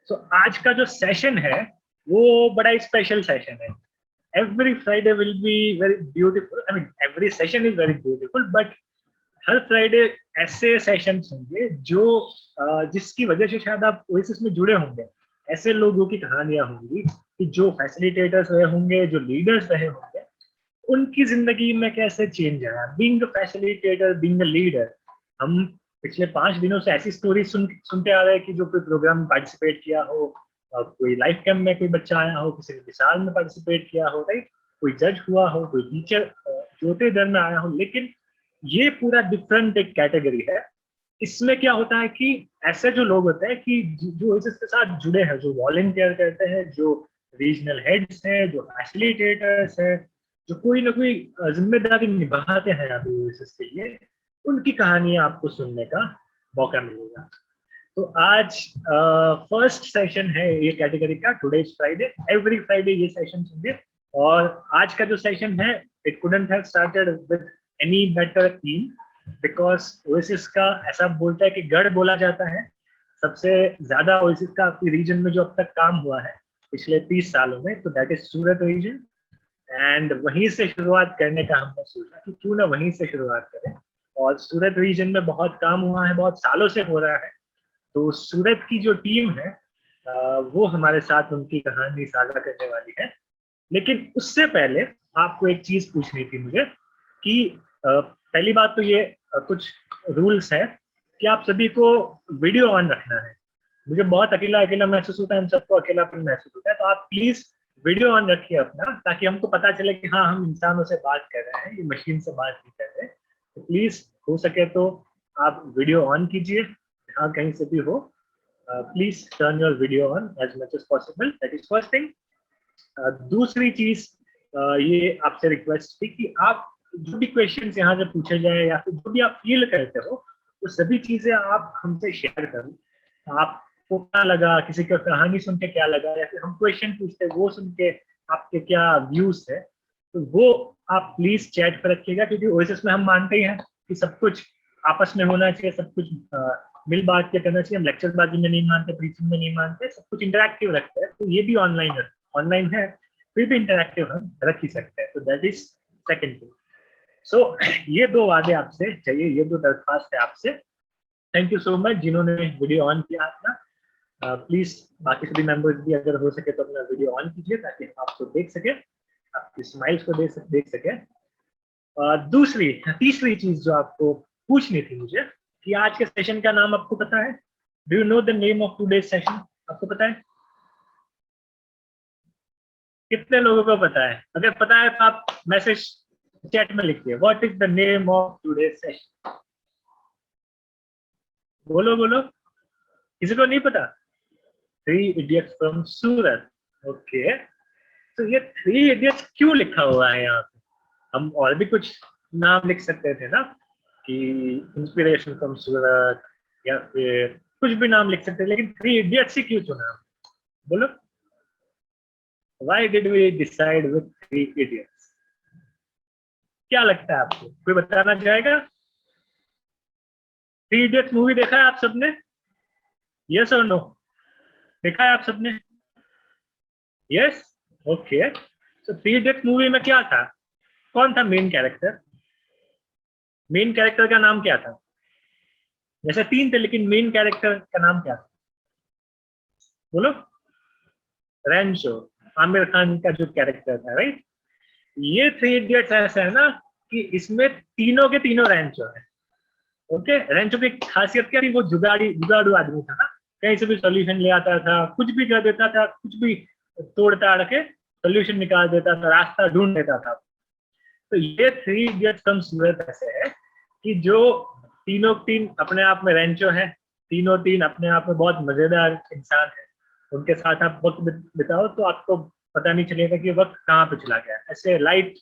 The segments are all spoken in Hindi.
तो आज का जो सेशन है वो बड़ा स्पेशल सेशन है. Every Friday will be very beautiful. I mean every session is very beautiful, but her Friday ऐसे सेशंस होंगे जो जिसकी वजह से शायद आप ओएसिस में जुड़े होंगे. ऐसे लोगों की कहानियां होंगी कि जो फैसिलिटेटर्स रहे होंगे, जो लीडर्स रहे होंगे, उनकी जिंदगी में कैसे चेंज आया. Being a facilitator, being a leader, हम पिछले 5 दिनों से ऐसी स्टोरी सुनते आ रहे हैं कि जो कोई प्रोग्राम में पार्टिसिपेट किया हो, कोई लाइफ कैंप में कोई बच्चा आया हो, किसी ने मिसाल में पार्टिसिपेट किया हो, राइट, कोई जज हुआ हो, कोई टीचर ज्योति दर में आया हो. लेकिन ये पूरा डिफरेंट एक कैटेगरी है. इसमें क्या होता है कि ऐसे जो लोग होते हैं कि जो इसके साथ जुड़े हैं, जो वॉलंटियर करते हैं, जो रीजनल हेड्स हैं, जो फैसिलिटेटर्स हैं, जो कोई ना कोई जिम्मेदारी निभाते हैं अभी इसके लिए, उनकी कहानियां आपको सुनने का मौका मिलेगा. तो आज फर्स्ट सेशन है ये कैटेगरी का. Today is Friday. Every Friday ये सेशन होंगे. और आज का जो सेशन है, it couldn't have started with any better theme, because oasis का ऐसा बोलता है कि गढ़ बोला जाता है. सबसे ज्यादा ओएसिस का आपकी रीजन में जो अब तक काम हुआ है पिछले 30 सालों में, तो दैट इज सूरत रीजन. एंड वहीं से शुरुआत करने का हमने सोचा कि क्यों ना वहीं से शुरुआत करें. और सूरत रीजन में बहुत काम हुआ है, बहुत सालों से हो रहा है. तो सूरत की जो टीम है वो हमारे साथ उनकी कहानी साझा करने वाली है. लेकिन उससे पहले आपको एक चीज पूछनी थी मुझे कि पहली बात तो ये कुछ रूल्स है कि आप सभी को वीडियो ऑन रखना है. मुझे बहुत अकेला अकेला महसूस होता है, हम सबको अकेलापन महसूस होता है. तो आप प्लीज वीडियो ऑन रखिए अपना, ताकि हमको पता चले कि हाँ, हम इंसानों से बात कर रहे हैं, ये मशीन से बात नहीं कर रहे. तो प्लीज हो सके तो आप वीडियो ऑन कीजिए. जहाँ कहीं से भी हो, please turn your video on as much as possible. That is first thing. दूसरी चीज ये आपसे रिक्वेस्ट थी कि आप जो भी क्वेश्चंस यहाँ से पूछे जाए या फिर जो भी आप फील करते हो, वो सभी चीजें आप हमसे शेयर करो. आपको क्या लगा, किसी की कहानी सुन के क्या लगा, या फिर हम क्वेश्चन पूछते वो सुन के आपके क्या व्यूज है, तो वो आप प्लीज चैट पर रखिएगा. क्योंकि ओएसिस में हम मानते ही हैं कि सब कुछ आपस में होना चाहिए, सब कुछ मिल बांट के करना चाहिए. हम लेक्चरबाजी में नहीं मानते, प्रीचिंग में नहीं मानते, सब कुछ इंटरैक्टिव रखते हैं. तो ये भी ऑनलाइन है, फिर भी इंटरैक्टिव हम रख ही सकते हैं. तो दैट इज सेकंड थिंग. सो ये दो वादे आपसे चाहिए, ये दो दरख्वास्त है आपसे. थैंक यू सो मच जिन्होंने वीडियो ऑन किया अपना. प्लीज बाकी सभी मेंबर्स भी अगर हो सके तो अपना वीडियो ऑन कीजिए, ताकि हम आपको देख सके, आपकी स्माइल्स को देख सके. तीसरी चीज जो आपको पूछनी थी मुझे कि आज के सेशन का नाम आपको पता है? Do you know the name of today's session? आपको पता है? कितने लोगों को पता है? अगर पता है तो आप मैसेज चैट में लिखिए. What is the name of today's session? बोलो बोलो. किसी को नहीं पता? 3 इडियट्स फ्रॉम सूरत. ओके. तो ये 3 इडियट्स क्यों लिखा हुआ है यहाँ पे? हम और भी कुछ नाम लिख सकते थे ना, कि इंस्पिरेशन फ्रॉम सूरत, या फिर कुछ भी नाम लिख सकते थे, लेकिन 3 इडियट्स ही क्यों चुना? बोलो. Why did we decide with 3 idiots? क्या लगता है आपको? कोई बताना चाहेगा? 3 इडियट्स मूवी देखा है आप सबने? यस और नो? देखा है आप सबने? यस. ओके. तो 3 इडियट्स मूवी में क्या था? कौन था मेन कैरेक्टर? मेन कैरेक्टर का नाम क्या था? जैसे 3 थे, लेकिन मेन कैरेक्टर का नाम क्या था? बोलो. रैंचो. आमिर खान का जो कैरेक्टर था, राइट. ये 3 इडियट्स ऐसा है ना कि इसमें तीनों के तीनों रैंचो है. ओके. रैंचो की खासियत क्या थी? वो जुगाड़ू आदमी था ना. कहीं से भी सोल्यूशन ले आता था, कुछ भी कर देता था, कुछ भी तोड़ ताड़ के सोल्यूशन निकाल देता था, रास्ता ढूंढ लेता था. तो ये 3 इडियट्स फ्रॉम सूरत ऐसे है कि जो तीनों तीन अपने आप में रैंचो है, तीनों तीन अपने आप में बहुत मजेदार इंसान है. उनके साथ आप वक्त बिताओ तो आपको पता नहीं चलेगा कि वक्त कहाँ पे चला गया. ऐसे लाइट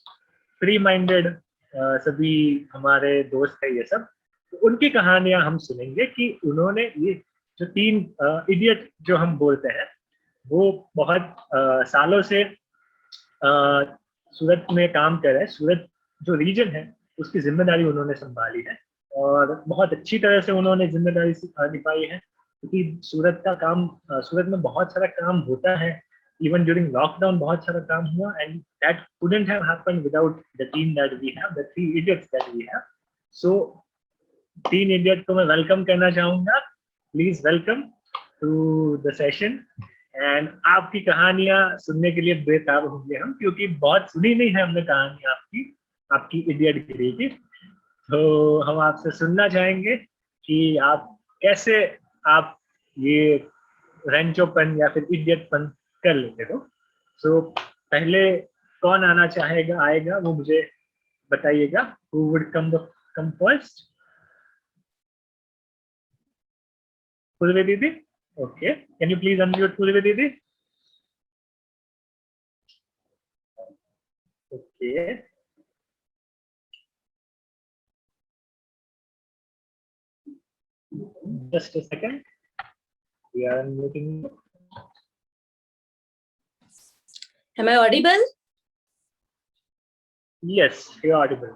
फ्री माइंडेड सभी हमारे दोस्त है ये सब. तो उनकी कहानियां हम सुनेंगे कि उन्होंने ये जो 3 इडियट जो हम बोलते हैं, वो बहुत सालों से सूरत में काम कर रहे हैं. सूरत जो रीजन है उसकी जिम्मेदारी उन्होंने संभाली है, और बहुत अच्छी तरह से उन्होंने जिम्मेदारी निभाई है. क्योंकि सूरत में बहुत सारा काम होता है। इवन ड्यूरिंग लॉकडाउन बहुत सारा काम हुआ, and that couldn't have happened without the team that we have, the three idiots that we have. So तीन इडियट को मैं वेलकम करना चाहूंगा। Please welcome to the session. And आपकी कहानियां सुनने के लिए बेताब होंगे हम, क्योंकि बहुत सुनी नहीं है हमने कहानी आपकी इडियट गिरी की। तो हम आपसे सुनना चाहेंगे कि आप कैसे आप ये रेंचोपन या फिर इडियटपन कर लेते हो। सो पहले कौन आना चाहेगा, आएगा, वो मुझे बताइएगा। Who would come first? पूर्वी दीदी? Okay, can you please unmute पूर्वी दीदी? Okay, just a second, we are unmuting you. Am I audible? Yes, you're audible.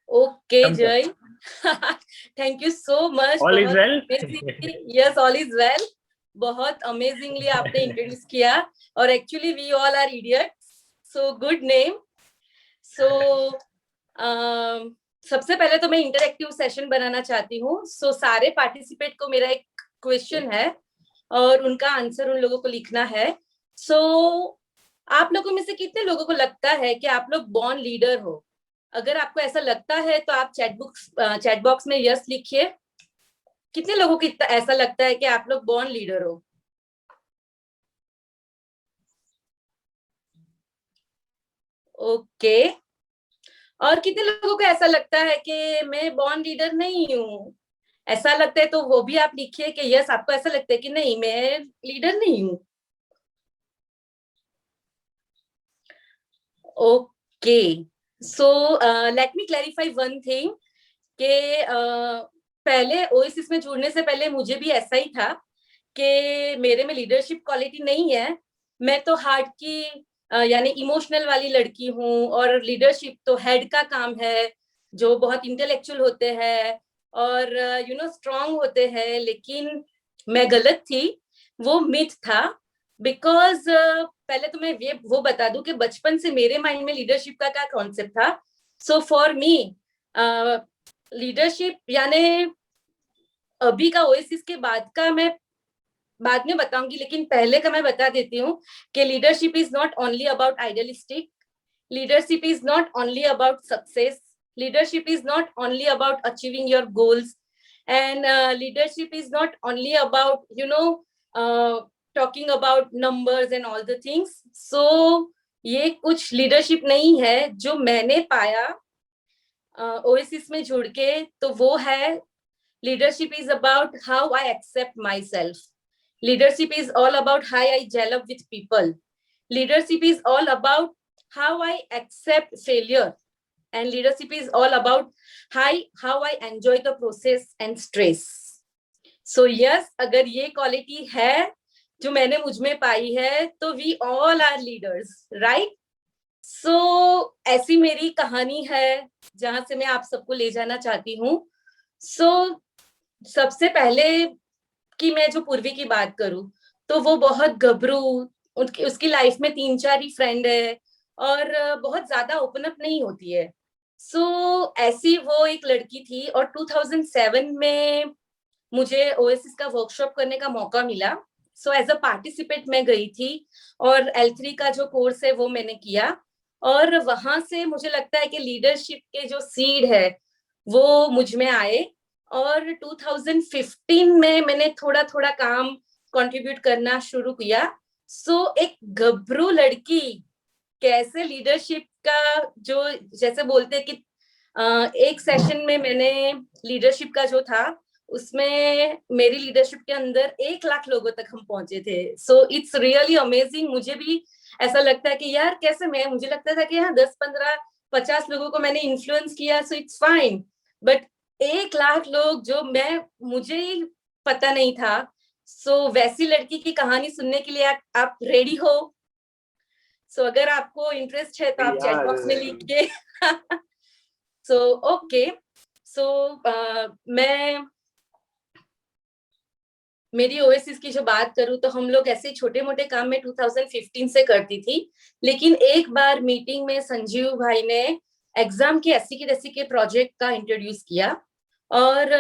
Okay, Come Jay. Thank you so much. All is well? Yes, all is well. बहुत अमेजिंगली आपने इंट्रोड्यूस किया, और actually we all are idiots, so good name. So सबसे पहले तो मैं इंटरैक्टिव सेशन बनाना चाहती हूँ। सो सारे पार्टिसिपेट को मेरा एक क्वेश्चन है और उनका आंसर उन लोगों को लिखना है। सो आप लोगों में से कितने लोगों को लगता है कि आप लोग बॉर्न लीडर हो? अगर आपको ऐसा लगता है तो आप चैट बॉक्स में यस लिखिए। कितने लोगों को ऐसा लगता है कि आप लोग बॉर्न लीडर हो? ओके। और कितने लोगों को ऐसा लगता है कि मैं बॉर्न लीडर नहीं हूँ? ऐसा लगता है तो वो भी आप लिखिए कि यस, आपको ऐसा लगता है कि नहीं, मैं लीडर नहीं हूँ। Okay, so let me clarify one thing कि पहले ओएसिस में जुड़ने से पहले मुझे भी ऐसा ही था कि मेरे में लीडरशिप क्वालिटी नहीं है। मैं तो हार्ट की यानी इमोशनल वाली लड़की हूँ, और लीडरशिप तो हेड का काम है, जो बहुत इंटेलेक्चुअल होते हैं और स्ट्रांग होते हैं। लेकिन मैं गलत थी, वो मिथ था। बिकॉज पहले तो मैं वो बता दूं कि बचपन से मेरे माइंड में लीडरशिप का क्या कॉन्सेप्ट था। सो फॉर मी लीडरशिप यानी अभी का ओएसिस के बाद का मैं बाद में बताऊंगी, लेकिन पहले का मैं बता देती हूँ कि leadership is not only about idealistic, leadership is not only about success, leadership is not only about achieving your goals, and leadership is not only about talking about numbers and all the things. So ये कुछ लीडरशिप नहीं है जो मैंने पाया ओएसिस में जुड़ के। तो वो है, leadership is about how I accept myself, leadership is all about how I gel up with people, leadership is all about how I accept failure, and leadership is all about how I enjoy the process and stress. So yes, अगर ये क्वालिटी है जो मैंने मुझ में पाई है, तो we all are leaders, right? So ऐसी मेरी कहानी है जहां से मैं आप सबको ले जाना चाहती हूँ। So सबसे पहले कि मैं जो पूर्वी की बात करूं, तो वो बहुत घबरू, उसकी लाइफ में 3-4 ही फ्रेंड है और बहुत ज्यादा ओपन अप नहीं होती है। सो ऐसी वो एक लड़की थी, और 2007 में मुझे ओएसिस का वर्कशॉप करने का मौका मिला। सो एज अ पार्टिसिपेंट मैं गई थी, और L3 का जो कोर्स है वो मैंने किया, और वहां से मुझे लगता है कि लीडरशिप के जो सीड है वो मुझ में आए। और 2015 में मैंने थोड़ा थोड़ा काम कंट्रीब्यूट करना शुरू किया। सो एक घबरू लड़की कैसे लीडरशिप का जो जैसे बोलते हैं कि एक सेशन में मैंने लीडरशिप का जो था उसमें मेरी लीडरशिप के अंदर 1 लाख लोगों तक हम पहुंचे थे। So it's really amazing. मुझे भी ऐसा लगता है कि यार कैसे मुझे लगता था कि हाँ 10-15-50 लोगों को मैंने इन्फ्लुएंस किया, so it's fine, but 1 lakh लोग जो मुझे ही पता नहीं था। सो वैसी लड़की की कहानी सुनने के लिए आप रेडी हो? सो अगर आपको इंटरेस्ट है तो आप चैट बॉक्स में लिखिए। सो ओके, सो मैं मेरी ओएसिस की जो बात करूं तो हम लोग ऐसे छोटे मोटे काम में 2015 से करती थी, लेकिन एक बार मीटिंग में संजीव भाई ने एग्जाम के ऐसी की तैसी के प्रोजेक्ट का इंट्रोड्यूस किया। और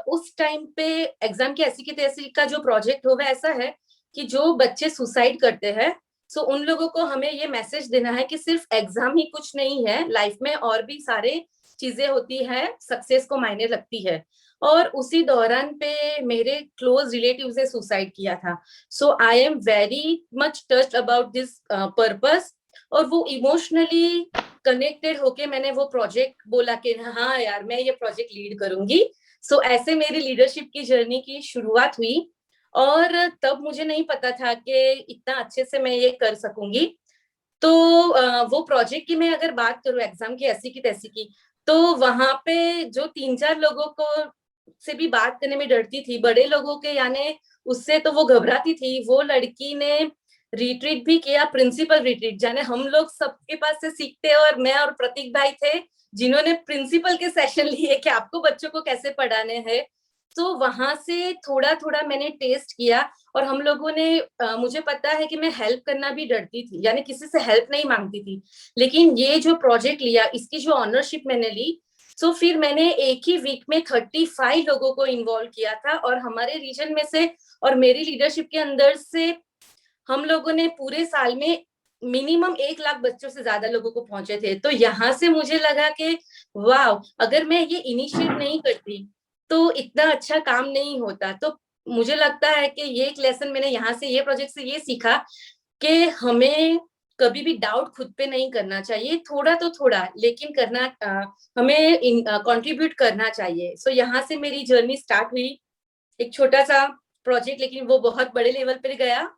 उस टाइम पे एग्जाम की ऐसी की तैसी का जो प्रोजेक्ट होगा ऐसा है कि जो बच्चे सुसाइड करते हैं, सो उन लोगों को हमें ये मैसेज देना है कि सिर्फ एग्जाम ही कुछ नहीं है, लाइफ में और भी सारे चीजें होती है, सक्सेस को मायने रखती है। और उसी दौरान पे मेरे क्लोज रिलेटिव ने सुसाइड किया था। So I am very much touched about this purpose, और वो इमोशनली कनेक्टेड होके मैंने वो प्रोजेक्ट बोला कि हाँ यार मैं ये प्रोजेक्ट लीड करूंगी। सो ऐसे मेरी लीडरशिप की जर्नी की शुरुआत हुई, और तब मुझे नहीं पता था कि इतना अच्छे से मैं ये कर सकूंगी। तो वो प्रोजेक्ट की मैं अगर बात करूं एग्जाम की ऐसी की तैसी की, तो वहां पे जो 3-4 लोगों को से भी बात करने में डरती थी, बड़े लोगों के यानी उससे तो वो घबराती थी, वो लड़की ने रिट्रीट भी किया, प्रिंसिपल रिट्रीट, जाने हम लोग सबके पास से सीखते, और मैं और प्रतीक भाई थे जिन्होंने प्रिंसिपल के सेशन लिए कि आपको बच्चों को कैसे पढ़ाने हैं। तो वहां से थोड़ा थोड़ा मैंने टेस्ट किया, और हम लोगों ने मुझे पता है कि मैं हेल्प करना भी डरती थी, यानी किसी से हेल्प नहीं मांगती थी, लेकिन ये जो प्रोजेक्ट लिया इसकी जो ऑनरशिप मैंने ली, तो फिर मैंने एक ही वीक में 35 लोगों को इन्वॉल्व किया था, और हमारे रीजन में से और मेरी लीडरशिप के अंदर से हम लोगों ने पूरे साल में मिनिमम 1 लाख बच्चों से ज्यादा लोगों को पहुंचे थे। तो यहाँ से मुझे लगा कि वाह, अगर मैं ये इनिशिएट नहीं करती तो इतना अच्छा काम नहीं होता। तो मुझे लगता है कि ये एक लेसन मैंने यहाँ से, ये प्रोजेक्ट से ये सीखा कि हमें कभी भी डाउट खुद पे नहीं करना चाहिए, थोड़ा तो थोड़ा लेकिन करना, हमें कंट्रीब्यूट करना चाहिए। सो यहाँ से मेरी जर्नी स्टार्ट हुई, एक छोटा सा प्रोजेक्ट, लेकिन वो बहुत बड़े लेवल पर गया।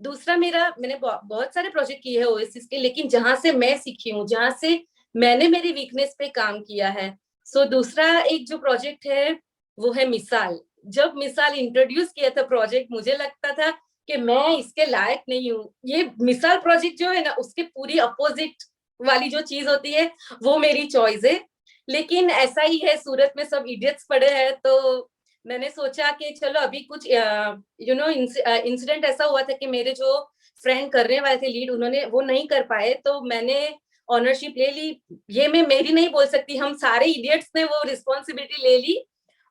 दूसरा मेरा, मैंने बहुत सारे प्रोजेक्ट किए हैं ओएसिस के, लेकिन जहां से मैं सीखी हूँ, जहां से मैंने मेरी वीकनेस पे काम किया है, सो दूसरा एक जो प्रोजेक्ट है वो है मिसाल। जब मिसाल इंट्रोड्यूस किया था प्रोजेक्ट, मुझे लगता था कि मैं इसके लायक नहीं हूँ। ये मिसाल प्रोजेक्ट जो है ना, उसके पूरी अपोजिट वाली जो चीज होती है वो मेरी चॉइस है। लेकिन ऐसा ही है, सूरत में सब इडियट्स पड़े हैं, तो मैंने सोचा कि चलो अभी कुछ इंसिडेंट ऐसा हुआ था कि मेरे जो फ्रेंड करने वाले थे लीड, उन्होंने वो नहीं कर पाए, तो मैंने ऑनरशिप ले ली। ये मैं मेरी नहीं बोल सकती, हम सारे इडियट्स ने वो रिस्पॉन्सिबिलिटी ले ली।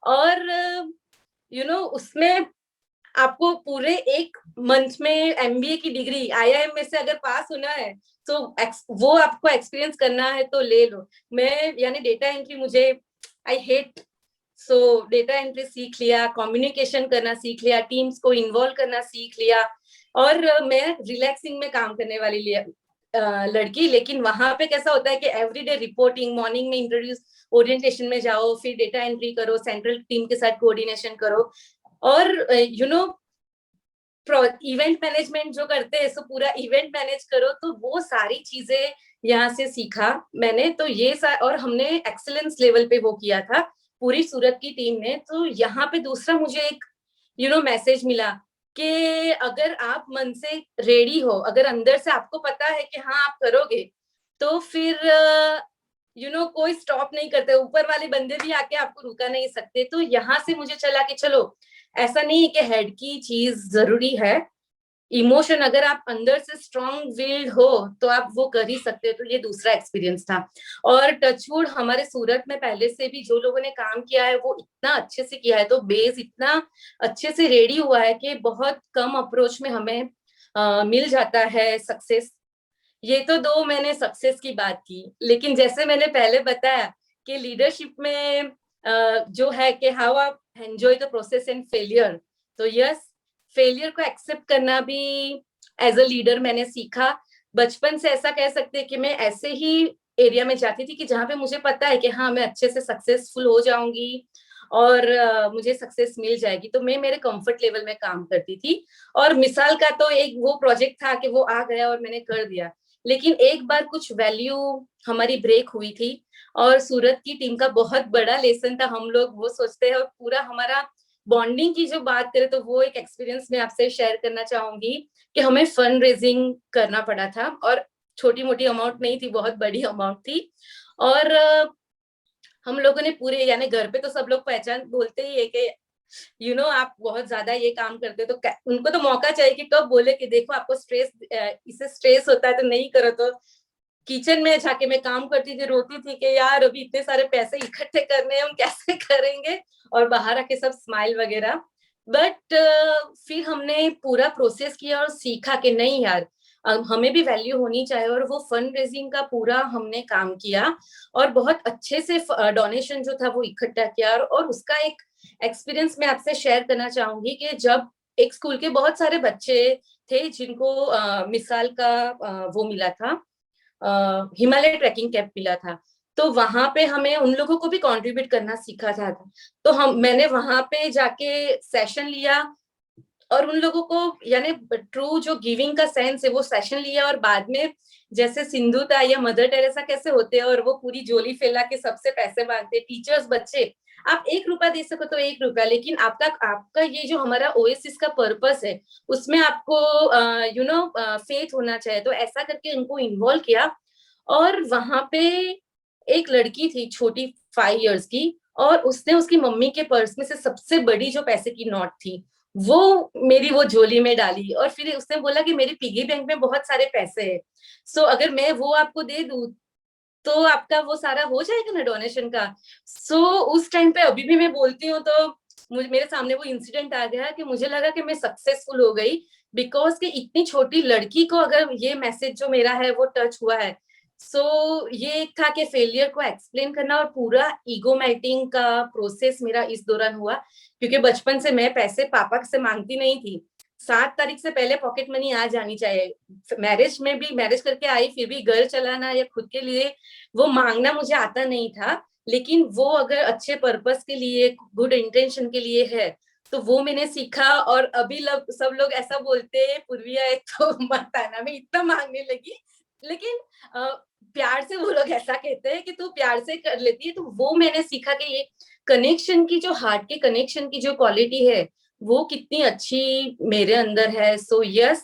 और उसमें आपको पूरे 1 मंथ में एमबीए की डिग्री आईआईएम में से अगर पास होना है, तो वो आपको एक्सपीरियंस करना है तो ले लो। मैं यानी डेटा एंट्री, मुझे I hate, so data entry सीख लिया, कम्युनिकेशन करना सीख लिया, टीम्स को इन्वॉल्व करना सीख लिया। और मैं रिलैक्सिंग में काम करने वाली लड़की, लेकिन वहां पे कैसा होता है कि एवरीडे रिपोर्टिंग, मॉर्निंग में इंट्रोड्यूस, ओरिएंटेशन में जाओ, फिर डेटा एंट्री करो, सेंट्रल टीम के साथ कोऑर्डिनेशन करो, और इवेंट मैनेजमेंट जो करते हैं, सो पूरा इवेंट मैनेज करो। तो वो सारी चीजें यहाँ से सीखा मैंने। तो ये और हमने एक्सेलेंस लेवल पे वो किया था पूरी सूरत की टीम ने। तो यहाँ पे दूसरा मुझे एक मैसेज मिला कि अगर आप मन से रेडी हो, अगर अंदर से आपको पता है कि हाँ आप करोगे, तो फिर कोई स्टॉप नहीं करते, ऊपर वाले बंदे भी आके आपको रुका नहीं सकते। तो यहाँ से मुझे चला कि चलो, ऐसा नहीं है कि हेड की चीज जरूरी है, इमोशन अगर आप अंदर से स्ट्रॉन्ग विल्ड हो तो आप वो कर ही सकते हो। तो ये दूसरा एक्सपीरियंस था। और टचवुड, हमारे सूरत में पहले से भी जो लोगों ने काम किया है वो इतना अच्छे से किया है, तो बेस इतना अच्छे से रेडी हुआ है कि बहुत कम अप्रोच में हमें मिल जाता है सक्सेस। ये तो 2 मैंने सक्सेस की बात की, लेकिन जैसे मैंने पहले बताया कि लीडरशिप में जो है कि हाउ आप enjoy the process and failure, तो यस, फेलियर को एक्सेप्ट करना भी एज अ लीडर मैंने सीखा। बचपन से ऐसा कह सकते हैं कि मैं ऐसे ही एरिया में जाती थी कि जहाँ पे मुझे पता है कि हाँ मैं अच्छे से सक्सेसफुल हो जाऊंगी और मुझे सक्सेस मिल जाएगी, तो मैं मेरे कंफर्ट लेवल में काम करती थी। और मिसाल का तो एक वो प्रोजेक्ट था कि वो आ गया और मैंने कर दिया। लेकिन एक बार कुछ वैल्यू हमारी ब्रेक हुई थी, और सूरत की टीम का बहुत बड़ा लेसन था, हम लोग वो सोचते हैं, और पूरा हमारा बॉन्डिंग की जो बात करें तो वो एक एक्सपीरियंस मैं आपसे शेयर करना चाहूंगी कि हमें फंड रेजिंग करना पड़ा था, और छोटी मोटी अमाउंट नहीं थी, बहुत बड़ी अमाउंट थी। और हम लोगों ने पूरे, यानी घर पे तो सब लोग पहचान बोलते ही है कि आप बहुत ज्यादा ये काम करते हो, तो उनको तो मौका चाहिए कि कब बोले कि देखो आपको स्ट्रेस, इससे स्ट्रेस होता है तो नहीं करो। तो किचन में जाके मैं काम करती थी, रोती थी कि यार अभी इतने सारे पैसे इकट्ठे करने हैं, हम कैसे करेंगे, और बाहर आके सब स्माइल वगैरह। बट फिर हमने पूरा प्रोसेस किया और सीखा कि नहीं यार, हमें भी वैल्यू होनी चाहिए, और वो फंड रेजिंग का पूरा हमने काम किया और बहुत अच्छे से डोनेशन जो था वो इकट्ठा किया। और उसका एक एक्सपीरियंस मैं आपसे शेयर करना चाहूंगी कि जब एक स्कूल के बहुत सारे बच्चे थे जिनको मिसाल का वो मिला था, हिमालय ट्रैकिंग कैंप मिला था, तो वहां पे हमें उन लोगों को भी कंट्रीब्यूट करना सीखा था। तो मैंने वहां पे जाके सेशन लिया और उन लोगों को यानी ट्रू जो गिविंग का सेंस है वो सेशन लिया, और बाद में जैसे सिंधु था या मदर टेरेसा कैसे होते हैं, और वो पूरी झोली फैला के सबसे पैसे मांगते, टीचर्स बच्चे, आप 1 रुपया दे सको तो 1 रुपया, लेकिन आपका आपका ये जो हमारा ओएसिस का पर्पस है उसमें आपको फेथ होना चाहिए। तो ऐसा करके उनको इन्वॉल्व किया। और वहां पे एक लड़की थी छोटी 5 इयर्स की, और उसने उसकी मम्मी के पर्स में से सबसे बड़ी जो पैसे की नोट थी वो मेरी वो झोली में डाली, और फिर उसने बोला कि मेरी पिगी बैंक में बहुत सारे पैसे हैं, सो अगर मैं वो आपको दे दूं तो आपका वो सारा हो जाएगा ना डोनेशन का। सो उस टाइम पे अभी भी मैं बोलती हूँ तो मुझे मेरे सामने वो इंसिडेंट आ गया कि मुझे लगा कि मैं सक्सेसफुल हो गई, बिकॉज कि इतनी छोटी लड़की को अगर ये मैसेज जो मेरा है वो टच हुआ है। सो ये एक था कि फेलियर को एक्सप्लेन करना, और पूरा ईगो मेल्टिंग का प्रोसेस मेरा इस दौरान हुआ, क्योंकि बचपन से मैं पैसे पापा से मांगती नहीं थी। 7 तारीख से पहले पॉकेट मनी आ जानी चाहिए। मैरिज में भी, मैरिज करके आई फिर भी घर चलाना या खुद के लिए वो मांगना मुझे आता नहीं था, लेकिन वो अगर अच्छे पर्पस के लिए, गुड इंटेंशन के लिए है तो वो मैंने सीखा। और अभी सब लोग ऐसा बोलते हैं पूर्विया एक तो मत आना, मैं इतना मांगने लगी, लेकिन प्यार से वो लोग ऐसा कहते हैं कि तू प्यार से कर लेती है। तो वो मैंने सीखा कि ये कनेक्शन की जो हार्ट के कनेक्शन की जो क्वालिटी है वो कितनी अच्छी मेरे अंदर है। सो यस,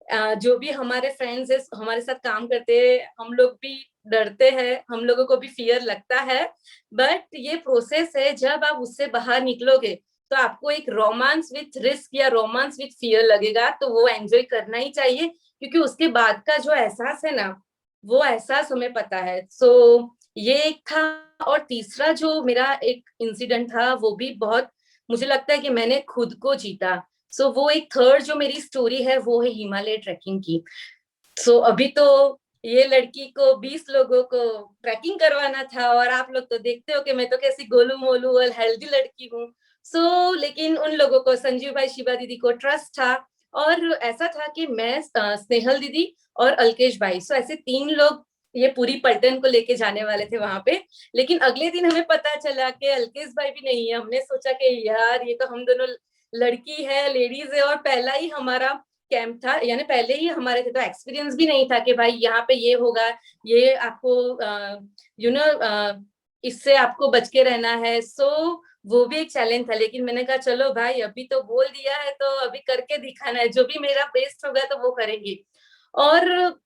जो भी हमारे फ्रेंड्स है हमारे साथ काम करते हैं, हम लोग भी डरते हैं, हम लोगों को भी फियर लगता है, बट ये प्रोसेस है, जब आप उससे बाहर निकलोगे तो आपको एक रोमांस विथ रिस्क या रोमांस विथ फियर लगेगा, तो वो एंजॉय करना ही चाहिए, क्योंकि उसके बाद का जो एहसास है ना वो एहसास हमें पता है। सो ये एक था। और तीसरा जो मेरा एक इंसिडेंट था वो भी बहुत, मुझे लगता है कि मैंने खुद को जीता। सो वो एक थर्ड जो मेरी स्टोरी है वो है हिमालय ट्रैकिंग की। सो अभी तो ये लड़की को 20 लोगों को ट्रैकिंग करवाना था, और आप लोग तो देखते हो कि मैं तो कैसी गोलू मोलू और हेल्दी लड़की हूँ। लेकिन उन लोगों को, संजीव भाई, शिवा दीदी को ट्रस्ट था, और ऐसा था कि मैं, स्नेहल दीदी और अल्केश भाई, ऐसे 3 लोग ये पूरी पलटन को लेके जाने वाले थे वहां पे। लेकिन अगले दिन हमें पता चला कि अल्केश भाई भी नहीं है। हमने सोचा कि यार ये तो हम दोनों लड़की है, लेडीज है, और पहला ही हमारा कैंप था, यानी पहले ही हमारे थे, तो एक्सपीरियंस भी नहीं था कि भाई यहाँ पे ये होगा, ये आपको इससे आपको बच के रहना है। वो भी एक चैलेंज था, लेकिन मैंने कहा चलो भाई अभी तो बोल दिया है तो अभी करके दिखाना है, जो भी मेरा बेस्ट होगा तो वो करेंगे। और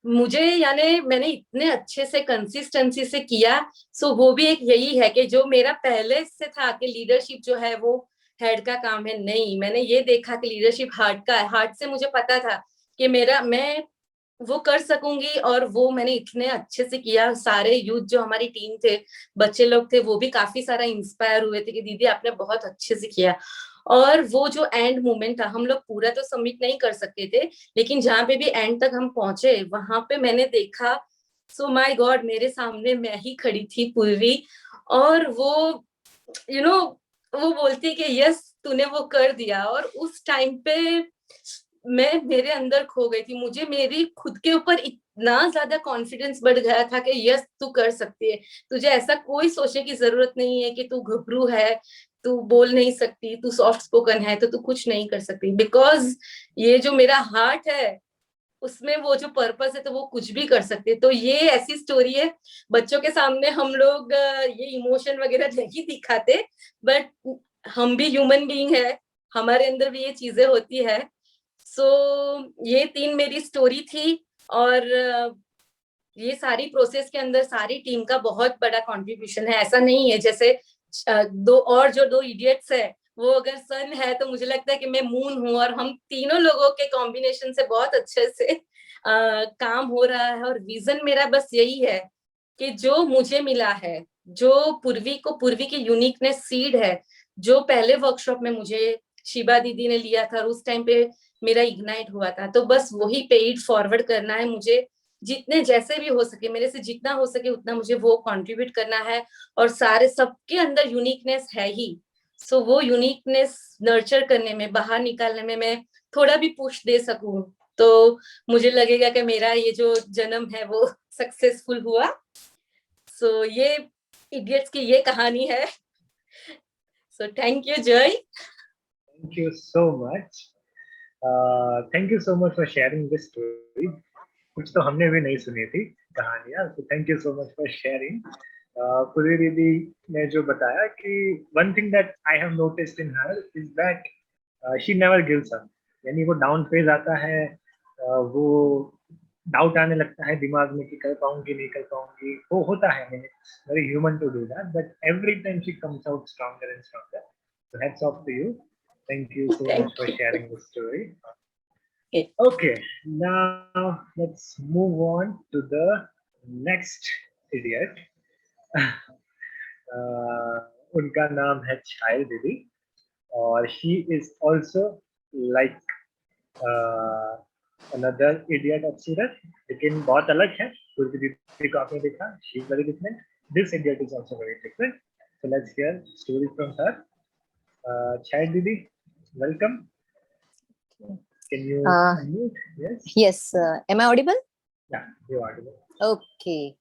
मुझे यानी मैंने इतने अच्छे से कंसिस्टेंसी से किया। वो भी एक यही है कि जो मेरा पहले से था कि लीडरशिप जो है वो हेड का काम है, नहीं, मैंने ये देखा कि लीडरशिप हार्ट का है। हार्ट से मुझे पता था कि मैं वो कर सकूंगी, और वो मैंने इतने अच्छे से किया। सारे यूथ जो हमारी टीम थे, बच्चे लोग थे, वो भी काफी सारा इंस्पायर हुए थे कि दीदी आपने बहुत अच्छे से किया। और वो जो एंड मोमेंट था, हम लोग पूरा तो सबमिट नहीं कर सकते थे, लेकिन जहाँ पे भी एंड तक हम पहुंचे वहां पे मैंने देखा, सो माय गॉड, मेरे सामने मैं ही खड़ी थी पूर्वी, और वो यू you नो know, वो बोलती कि यस तूने वो कर दिया। और उस टाइम पे मैं मेरे अंदर खो गई थी, मुझे मेरी खुद के ऊपर इतना ज्यादा कॉन्फिडेंस बढ़ गया था कि यस तू कर सकती है, तुझे ऐसा कोई सोचने की जरूरत नहीं है कि तू घबरू है, तू बोल नहीं सकती, तू सॉफ्ट स्पोकन है तो तू कुछ नहीं कर सकती, बिकॉज ये जो मेरा हार्ट है उसमें वो जो पर्पस है तो वो कुछ भी कर सकते। तो ये ऐसी स्टोरी है, बच्चों के सामने हम लोग ये इमोशन वगैरह नहीं दिखाते, बट हम भी ह्यूमन बीइंग है, हमारे अंदर भी ये चीजें होती है। ये 3 मेरी स्टोरी थी। और ये सारी प्रोसेस के अंदर सारी टीम का बहुत बड़ा कंट्रीब्यूशन है। ऐसा नहीं है जैसे दो इडियट्स है, वो अगर सन है तो मुझे लगता है कि मैं मून हूँ, और हम तीनों लोगों के कॉम्बिनेशन से बहुत अच्छे से काम हो रहा है। और विजन मेरा बस यही है कि जो मुझे मिला है, जो पूर्वी की यूनिकनेस सीड है, जो पहले वर्कशॉप में मुझे शिबा दीदी ने लिया था और उस टाइम पे मेरा इग्नाइट हुआ था, तो बस वही पे इट फॉरवर्ड करना है मुझे। जितने जैसे भी हो सके, मेरे से जितना हो सके उतना मुझे वो कंट्रीब्यूट करना है। और सारे सबके अंदर यूनिकनेस है ही, सो वो यूनिकनेस नर्चर करने में, बाहर निकालने में मैं थोड़ा भी पुश दे सकूं, तो मुझे लगेगा कि मेरा ये जो जन्म है वो सक्सेसफुल हुआ। सो ये इडियट्स की ये कहानी है। सो थैंक यू जय। Thank you so much. Thank you so much for sharing this story. कुछ तो हमने भी नहीं सुनी थी कहानियां, so thank you so much for sharing. पूरी दीदी ने जो बताया कि one thing that I have noticed in her is that she never gives up. यानी वो डाउन फेज आता है, वो डाउट आने लगता है दिमाग में कि कर पाऊंगी नहीं कर पाऊंगी, वो होता है, very human to do that, but every time she comes out stronger and stronger. So hats off to you. Thank you so much thank for you. sharing the story. Okay, now let's move on to the next idiot. उनका नाम है छायल दीदी, और she is also like another idiot of Surat, लेकिन बहुत अलग है. पूर्वी दीदी को आपने देखा, she is very different. This idiot is also very different. So let's hear story from her. Chayad Didi, welcome. Can you unmute? Yes. Yes. Am I audible? Yeah, you are audible. Okay.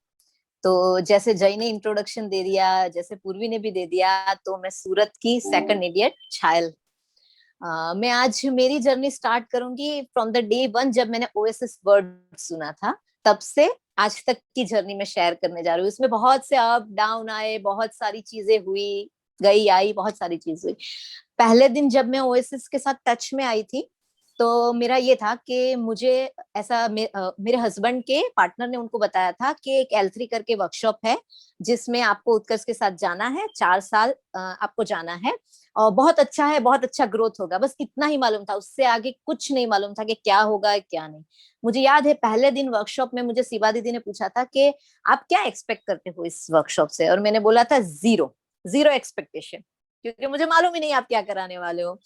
तो जैसे जय ने इंट्रोडक्शन दे दिया, जैसे पूर्वी ने भी दे दिया, तो मैं सूरत की सेकंड इडियट छायल. मैं आज मेरी जर्नी स्टार्ट करूंगी फ्रॉम द डे 1 जब मैंने ओएसएस वर्ड सुना था, तब से आज तक की जर्नी में शेयर करने जा रही हूँ. इसमें बहुत से अप डाउन आए, बहुत सारी चीजें हुई गई आई, बहुत सारी चीज हुई. पहले दिन जब मैं ओएसएस के साथ टच में आई थी, तो मेरा ये था कि मुझे ऐसा मेरे हस्बैंड के पार्टनर ने उनको बताया था कि एक L3 करके वर्कशॉप है जिसमें आपको उत्कर्ष के साथ जाना है, 4 साल आपको जाना है, और बहुत अच्छा है, बहुत अच्छा ग्रोथ होगा. बस इतना ही मालूम था, उससे आगे कुछ नहीं मालूम था कि क्या होगा क्या नहीं. मुझे याद है पहले दिन वर्कशॉप में मुझे शिबा दीदी ने पूछा था कि आप क्या एक्सपेक्ट करते हो इस वर्कशॉप से, और मैंने बोला था जीरो एक्सपेक्टेशन, क्योंकि मुझे मालूम ही नहीं आप क्या कराने वाले हो.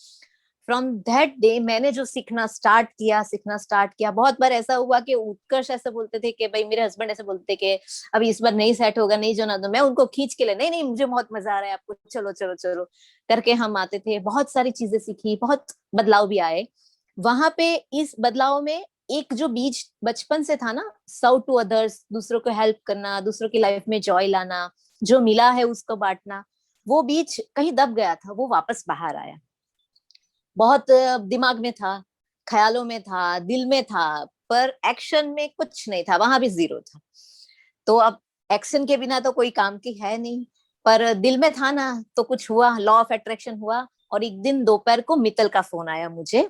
फ्रॉम दैट डे मैंने जो सीखना स्टार्ट किया. बहुत बार ऐसा हुआ कि उत्कर्ष ऐसे बोलते थे कि भाई, मेरे हस्बैंड ऐसे बोलते कि अभी इस बार नहीं सेट होगा, नहीं जाना. तो मैं उनको खींच के ले, नहीं मुझे बहुत मजा आ रहा है आपको, चलो चलो चलो करके हम आते थे. बहुत सारी चीजें सीखी, बहुत बदलाव भी आए वहां पे. इस बदलाव में एक जो बीज बचपन से था ना, सर्व टू अदर्स, दूसरों को हेल्प करना, दूसरों की लाइफ में जॉय लाना, जो मिला है उसको बांटना, वो बीज कहीं दब गया था, वो वापस बाहर आया. बहुत दिमाग में था, ख्यालों में था, दिल में था, पर एक्शन में कुछ नहीं था, वहां भी जीरो था. तो अब एक्शन के बिना तो कोई काम की है नहीं, पर दिल में था ना, तो कुछ हुआ, लॉ ऑफ अट्रैक्शन हुआ. और एक दिन दोपहर को मित्तल का फोन आया मुझे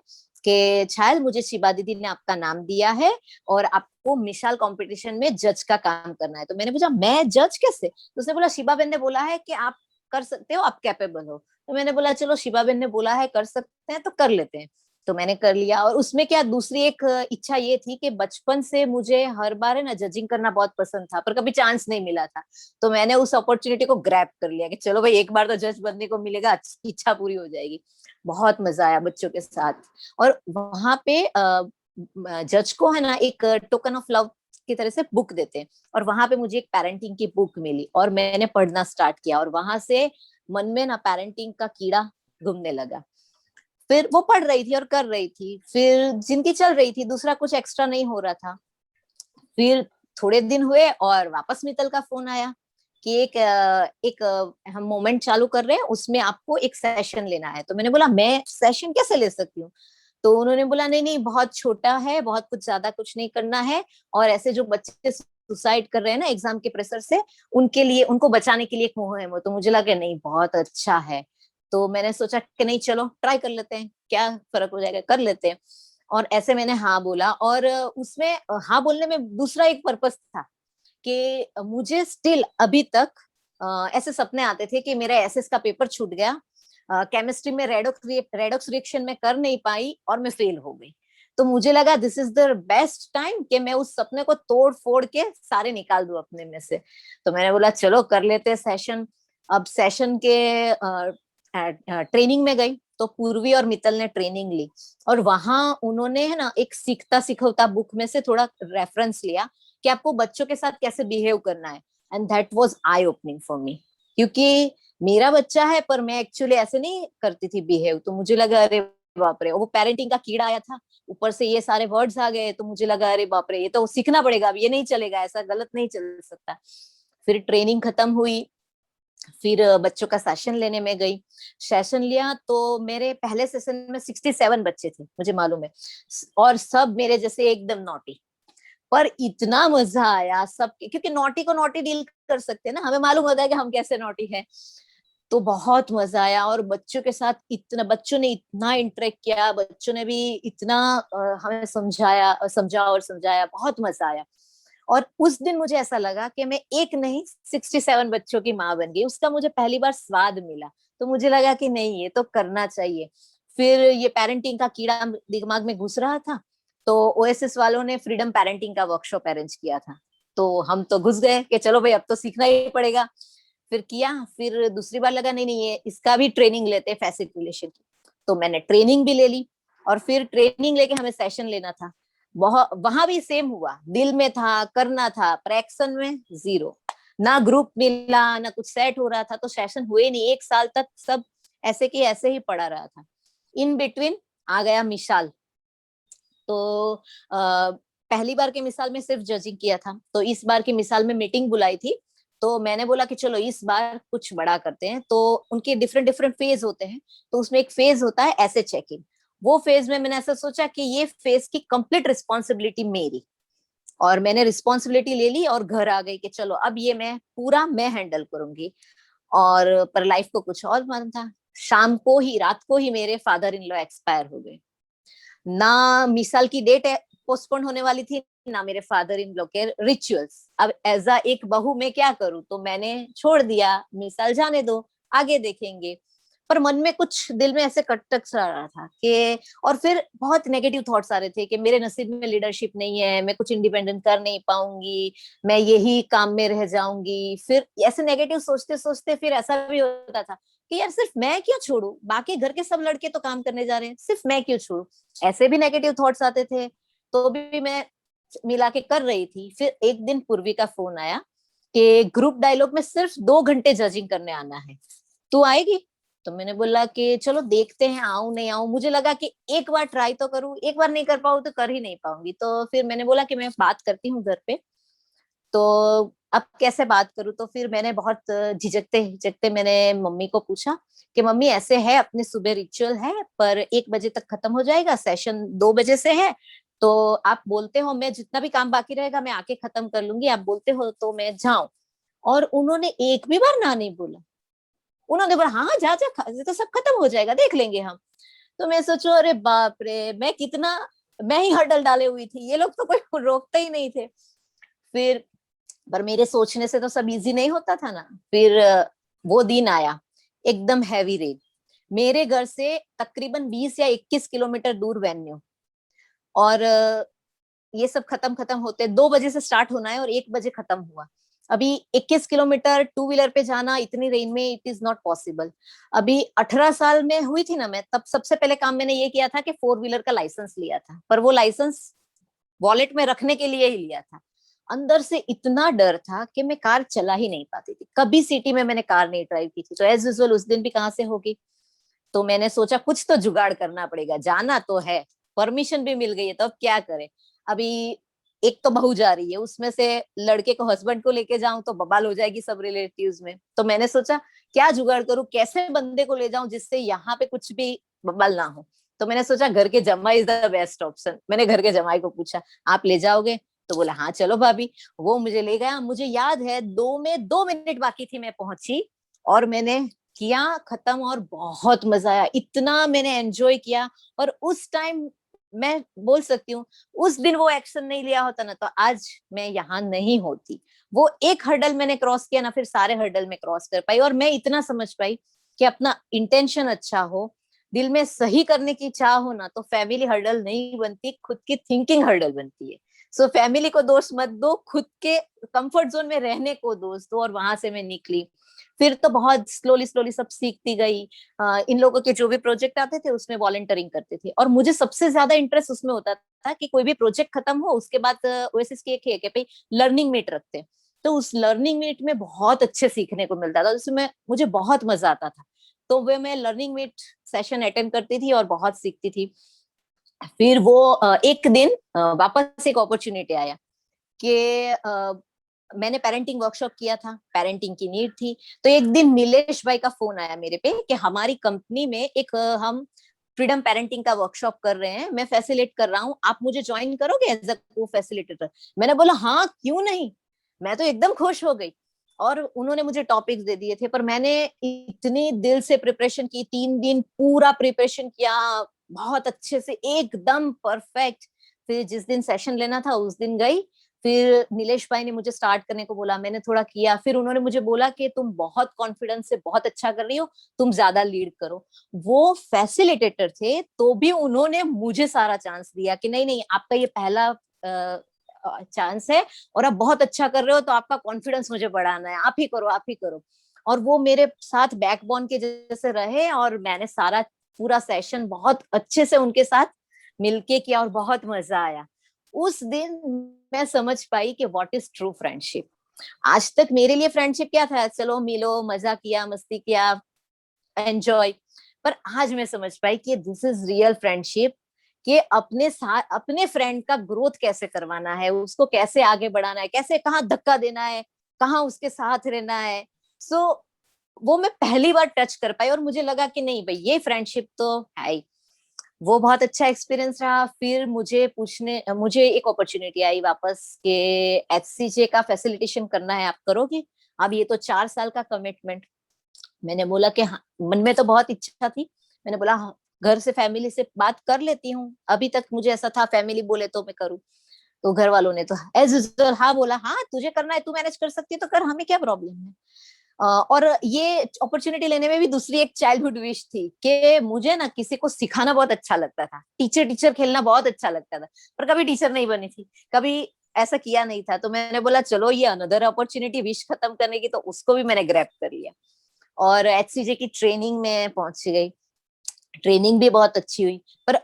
कि छायल, मुझे शिबा दीदी ने आपका नाम दिया है और आपको मिसाल कंपटीशन में जज का काम करना है. तो मैंने पूछा, मैं जज कैसे? तो उसने बोला, शिबा बहन ने बोला है कि आप कर सकते हो, आप कैपेबल हो. तो मैंने बोला, चलो शिबा बहन ने बोला है कर सकते हैं तो कर लेते हैं. तो मैंने कर लिया. और उसमें क्या, दूसरी एक इच्छा ये थी कि बचपन से मुझे हर बार है ना जजिंग करना बहुत पसंद था, पर कभी चांस नहीं मिला था. तो मैंने उस अपॉर्चुनिटी को ग्रैब कर लिया कि चलो भाई, एक बार तो जज बनने को मिलेगा, इच्छा पूरी हो जाएगी. बहुत मजा आया बच्चों के साथ. और वहां पे जज को है ना एक टोकन ऑफ लव की तरह से बुक देते हैं, और वहां पे मुझे एक पेरेंटिंग की बुक मिली और मैंने पढ़ना स्टार्ट किया. और वहां से मन में ना पेरेंटिंग का कीड़ा घूमने लगा. फिर वो पढ़ रही थी और कर रही थी, फिर जिंदगी चल रही थी, दूसरा कुछ एक्स्ट्रा नहीं हो रहा था. फिर थोड़े दिन हुए और वापस मित्तल का फोन आया कि एक हम मोमेंट चालू कर रहे हैं, उसमें आपको एक सेशन लेना है. तो मैंने बोला, मैं सेशन कैसे ले सकती हूँ? तो उन्होंने बोला, नहीं बहुत छोटा है, बहुत कुछ ज्यादा कुछ नहीं करना है, और ऐसे जो बच्चे सुसाइड कर रहे हैं ना एग्जाम के प्रेशर से, उनके लिए, उनको बचाने के लिए एक मुहिम है. तो मुझे लगा नहीं, बहुत अच्छा है. तो मैंने सोचा कि नहीं, चलो ट्राई कर लेते हैं, क्या फर्क हो जाएगा, कर लेते हैं. और ऐसे मैंने हाँ बोला. और उसमें हाँ बोलने में दूसरा एक पर्पस था कि मुझे स्टिल अभी तक ऐसे सपने आते थे कि मेरा एसएस का पेपर छूट गया, केमिस्ट्री में रेडॉक्स रिएक्शन में कर नहीं पाई और मैं फेल हो गई। तो मुझे लगा this is the best time कि मैं उस सपने को तोड़ फोड़ के सारे निकाल दूं अपने में से। तो मैंने बोला चलो कर लेते सेशन। अब सेशन के ट्रेनिंग में गई तो पूर्वी और मित्तल ने ट्रेनिंग ली, और वहां उन्होंने है ना एक सीखता सिखौता बुक में से थोड़ा रेफरेंस लिया कि आपको बच्चों के साथ कैसे बिहेव करना है, and that was I opening for me. क्योंकि मेरा बच्चा है पर मैं एक्चुअली ऐसे नहीं करती थी बिहेव, तो मुझे लगा अरे बाप रे, वो पेरेंटिंग का कीड़ा आया था, ऊपर से ये सारे वर्ड्स आ गए, तो मुझे लगा अरे बाप रे ये तो सीखना पड़ेगा, अब ये नहीं चलेगा, ऐसा गलत नहीं चल सकता। फिर ट्रेनिंग खत्म हुई, फिर बच्चों का सेशन लेने में गई। सेशन लिया तो मेरे पहले सेशन में 67 बच्चे थे मुझे मालूम है, और सब मेरे जैसे एकदम नॉटी। पर इतना मजा आया सब, क्योंकि नॉटी को नॉटी डील कर सकते हैं ना, हमें मालूम होता है कि हम कैसे नॉटी हैं। तो बहुत मजा आया, और बच्चों के साथ इतना, बच्चों ने इतना इंटरेक्ट किया, बच्चों ने भी इतना हमें समझा और समझाया, बहुत मजा आया। और उस दिन मुझे ऐसा लगा कि मैं एक नहीं 67 बच्चों की माँ बन गई, उसका मुझे पहली बार स्वाद मिला। तो मुझे लगा कि नहीं ये तो करना चाहिए। फिर ये पेरेंटिंग का कीड़ा दिमाग में घुस रहा था, तो ओएसएस वालों ने फ्रीडम पेरेंटिंग का वर्कशॉप अरेंज किया था, तो हम तो घुस गए कि चलो भाई अब तो सीखना ही पड़ेगा। फिर किया, फिर दूसरी बार लगा नहीं नहीं ये इसका भी ट्रेनिंग लेते हैं फैसिलिटी रिलेशन की, तो मैंने ट्रेनिंग भी ले ली। और फिर ट्रेनिंग लेके हमें सेशन लेना था, वहां भी सेम हुआ, दिल में था करना था, पर एक्शन में जीरो, ना ग्रुप मिला ना कुछ सेट हो रहा था, तो सेशन हुए नहीं, 1 साल तक सब ऐसे की ऐसे ही पड़ा रहा था। इन बिटवीन आ गया मिसाल। तो पहली बार की मिसाल में सिर्फ जजिंग किया था, तो इस बार की मिसाल में मीटिंग बुलाई थी। तो मैंने बोला कि चलो इस बार कुछ बड़ा करते हैं, तो उनके डिफरेंट डिफरेंट फेज होते हैं, तो उसमें एक फेज होता है ऐसे चेकिंग। वो फेज में मैंने ऐसा सोचा कि ये फेज की कंप्लीट रिस्पॉन्सिबिलिटी मेरी, और मैंने रिस्पॉन्सिबिलिटी ले ली और घर आ गई कि चलो अब ये मैं पूरा मैं हैंडल करूंगी। और पर लाइफ को कुछ और मन था, शाम को ही रात को ही मेरे फादर इन लॉ एक्सपायर हो गए। ना मिसाल की डेट पोस्टपोन होने वाली थी, ना मेरे फादर इन लॉ के रिचुअल्स। अब एज अ एक बहू मैं क्या करूं, तो मैंने छोड़ दिया, मिसाल जाने दो आगे देखेंगे। पर मन में कुछ दिल में ऐसे कटक सा रहा था कि, और फिर बहुत नेगेटिव थॉट्स आ रहे थे कि मेरे नसीब में लीडरशिप नहीं है, मैं कुछ इंडिपेंडेंट कर नहीं पाऊंगी, मैं यही काम में रह जाऊंगी। फिर ऐसे नेगेटिव सोचते सोचते फिर ऐसा भी होता था कि यार सिर्फ मैं क्यों छोड़ू, बाकी घर के सब लड़के तो काम करने जा रहे हैं, सिर्फ मैं क्यों छोड़ू। ऐसे भी नेगेटिव थॉट्स आते थे, तो भी मैं मिला के कर रही थी। फिर एक दिन पूर्वी का फोन आया कि ग्रुप डायलॉग में सिर्फ 2 घंटे जजिंग करने आना है, तू आएगी? तो मैंने बोला कि चलो देखते हैं आऊं नहीं आऊं। मुझे लगा कि एक बार ट्राई तो करूं, एक बार नहीं कर पाऊं तो कर ही नहीं पाऊंगी। तो फिर मैंने बोला कि मैं बात करती हूँ घर पे, तो अब कैसे बात करूं। तो फिर मैंने बहुत झिझकते झिझकते मैंने मम्मी को पूछा कि मम्मी ऐसे है, अपने सुबह रिचुअल है पर 1 बजे तक खत्म हो जाएगा, सेशन 2 बजे से है, तो आप बोलते हो मैं जितना भी काम बाकी रहेगा मैं आके खत्म कर लूंगी, आप बोलते हो तो मैं जाऊं। और उन्होंने एक भी बार ना नहीं बोला, उन्होंने बोला हाँ जा जा तो सब खत्म हो जाएगा देख लेंगे हम। तो मैं सोचू अरे बाप रे, मैं कितना, मैं ही हर्डल डाले हुई थी, ये लोग तो कोई रोकते ही नहीं थे। फिर पर मेरे सोचने से तो सब इजी नहीं होता था ना। फिर वो दिन आया, एकदम हैवी रेन, मेरे घर से तकरीबन 20 या 21 किलोमीटर दूर वेन्यू, और ये सब खत्म खत्म होते 2 बजे से स्टार्ट होना है और 1 बजे खत्म हुआ। अभी 21 किलोमीटर टू व्हीलर पे जाना इतनी रेन में इट इज नॉट पॉसिबल। अभी 18 साल में हुई थी ना मैं, तब सबसे पहले काम मैंने ये किया था कि 4 व्हीलर का लाइसेंस लिया था, पर वो लाइसेंस वॉलेट में रखने के लिए ही लिया था। अंदर से इतना डर था कि मैं कार चला ही नहीं पाती थी, कभी सिटी में मैंने कार नहीं ड्राइव की थी, तो एज यूजुअल उस दिन भी कहाँ से होगी। तो मैंने सोचा कुछ तो जुगाड़ करना पड़ेगा, जाना तो है, परमिशन भी मिल गई है तो अब क्या करें। अभी एक तो बहू जा रही है, उसमें से लड़के को हस्बैंड को लेके जाऊं तो बवाल हो जाएगी सब रिलेटिव्स में। तो मैंने सोचा क्या जुगाड़ करूं, कैसे बंदे को ले जाऊं जिससे यहाँ पे कुछ भी बवाल ना हो। तो मैंने सोचा घर के जमाई इज द बेस्ट ऑप्शन। मैंने घर के जमाई को पूछा आप ले जाओगे, तो बोला हाँ चलो भाभी। वो मुझे ले गया, मुझे याद है 2 मिनट बाकी थी मैं पहुंची, और मैंने किया खत्म, और बहुत मजा आया, इतना मैंने एंजॉय किया। और उस टाइम मैं बोल सकती हूँ उस दिन वो एक्शन नहीं लिया होता ना तो आज मैं यहाँ नहीं होती। वो एक हर्डल मैंने क्रॉस किया ना, फिर सारे हर्डल में क्रॉस कर पाई। और मैं इतना समझ पाई कि अपना इंटेंशन अच्छा हो, दिल में सही करने की चाह हो ना, तो फैमिली हर्डल नहीं बनती, खुद की थिंकिंग हर्डल बनती है। सो फैमिली को दोष मत दो, खुद के कंफर्ट जोन में रहने को दोष दो। और वहां से मैं निकली, फिर तो बहुत स्लोली स्लोली सब सीखती गई। इन लोगों के जो भी प्रोजेक्ट आते थे उसमें वॉलंटियरिंग करते थे, और मुझे सबसे ज्यादा इंटरेस्ट उसमें होता था कि कोई भी प्रोजेक्ट खत्म हो उसके बाद ओएसएस की एक है कि भाई लर्निंग मीट रखते हैं, तो उस लर्निंग मीट में बहुत अच्छे सीखने को मिलता था, उसमें मुझे बहुत मजा आता था। तो वे मैं लर्निंग मीट सेशन अटेंड करती थी और बहुत सीखती थी। फिर वो एक दिन वापस एक अपॉर्चुनिटी आया कि मैंने पेरेंटिंग वर्कशॉप किया था, पेरेंटिंग की नीड थी। तो एक दिन नीलेश भाई का फोन आया मेरे पे कि हमारी कंपनी में एक हम फ्रीडम पेरेंटिंग का वर्कशॉप कर रहे हैं, मैं फैसिलिटेट कर रहा हूँ, आप मुझे ज्वाइन करोगे एज अ को फैसिलिटेटर? मैंने बोला हाँ क्यों नहीं, मैं तो एकदम खुश हो गई। और उन्होंने मुझे टॉपिक्स दे दिए थे, पर मैंने इतनी दिल से प्रिपरेशन की, 3 दिन पूरा प्रिपरेशन किया, बहुत अच्छे से एकदम परफेक्ट। फिर जिस दिन सेशन लेना था उस दिन गई। फिर नीलेश भाई ने मुझे स्टार्ट करने को बोला, मैंने थोड़ा किया, फिर उन्होंने मुझे बोला कि तुम बहुत कॉन्फिडेंस से बहुत अच्छा कर रही हो, तुम ज्यादा लीड करो। वो फैसिलिटेटर थे तो भी उन्होंने मुझे सारा चांस दिया कि नहीं नहीं आपका ये पहला चांस है और आप बहुत अच्छा कर रहे हो, तो आपका कॉन्फिडेंस मुझे बढ़ाना है, आप ही करो आप ही करो। और वो मेरे साथ बैकबोन के जैसे रहे, और मैंने सारा पूरा सेशन बहुत अच्छे से उनके साथ मिलके किया और बहुत मजा आया। उस दिन मैं समझ पाई कि व्हाट इज ट्रू फ्रेंडशिप। आज तक मेरे लिए फ्रेंडशिप क्या था, चलो मिलो, मजा किया, मस्ती किया, एंजॉय। पर आज मैं समझ पाई कि दिस इज रियल फ्रेंडशिप, कि अपने साथ अपने फ्रेंड का ग्रोथ कैसे करवाना है, उसको कैसे आगे बढ़ाना है, कैसे कहाँ धक्का देना है, कहाँ उसके साथ रहना है। सो वो मैं पहली बार टच कर पाई और मुझे लगा कि नहीं भाई ये फ्रेंडशिप तो है ही। वो बहुत अच्छा एक्सपीरियंस रहा। फिर मुझे एक अपॉर्चुनिटी आई वापस के एचसीजे का फैसिलिटेशन करना है, आप करोगे? अब ये तो 4 साल का कमिटमेंट। मैंने बोला कि हाँ, मन में तो बहुत इच्छा थी। मैंने बोला हाँ, घर से फैमिली से बात कर लेती हूँ, अभी तक मुझे ऐसा था फैमिली बोले तो मैं करूँ। तो घर वालों ने तो एज यूजुअल हाँ बोला, हाँ तुझे करना है, तू मैनेज कर सकती है तो कर, हमें क्या प्रॉब्लम है। और ये अपॉर्चुनिटी लेने में भी दूसरी एक चाइल्डहुड विश थी कि मुझे ना किसी को सिखाना बहुत अच्छा लगता था, टीचर टीचर खेलना बहुत अच्छा लगता था, पर कभी टीचर नहीं बनी थी, कभी ऐसा किया नहीं था। तो मैंने बोला चलो ये अनदर अपॉर्चुनिटी, विश खत्म करने की, तो उसको भी मैंने ग्रैब कर लिया और एचसीजे की ट्रेनिंग में पहुंच गई। ट्रेनिंग भी बहुत अच्छी हुई। पर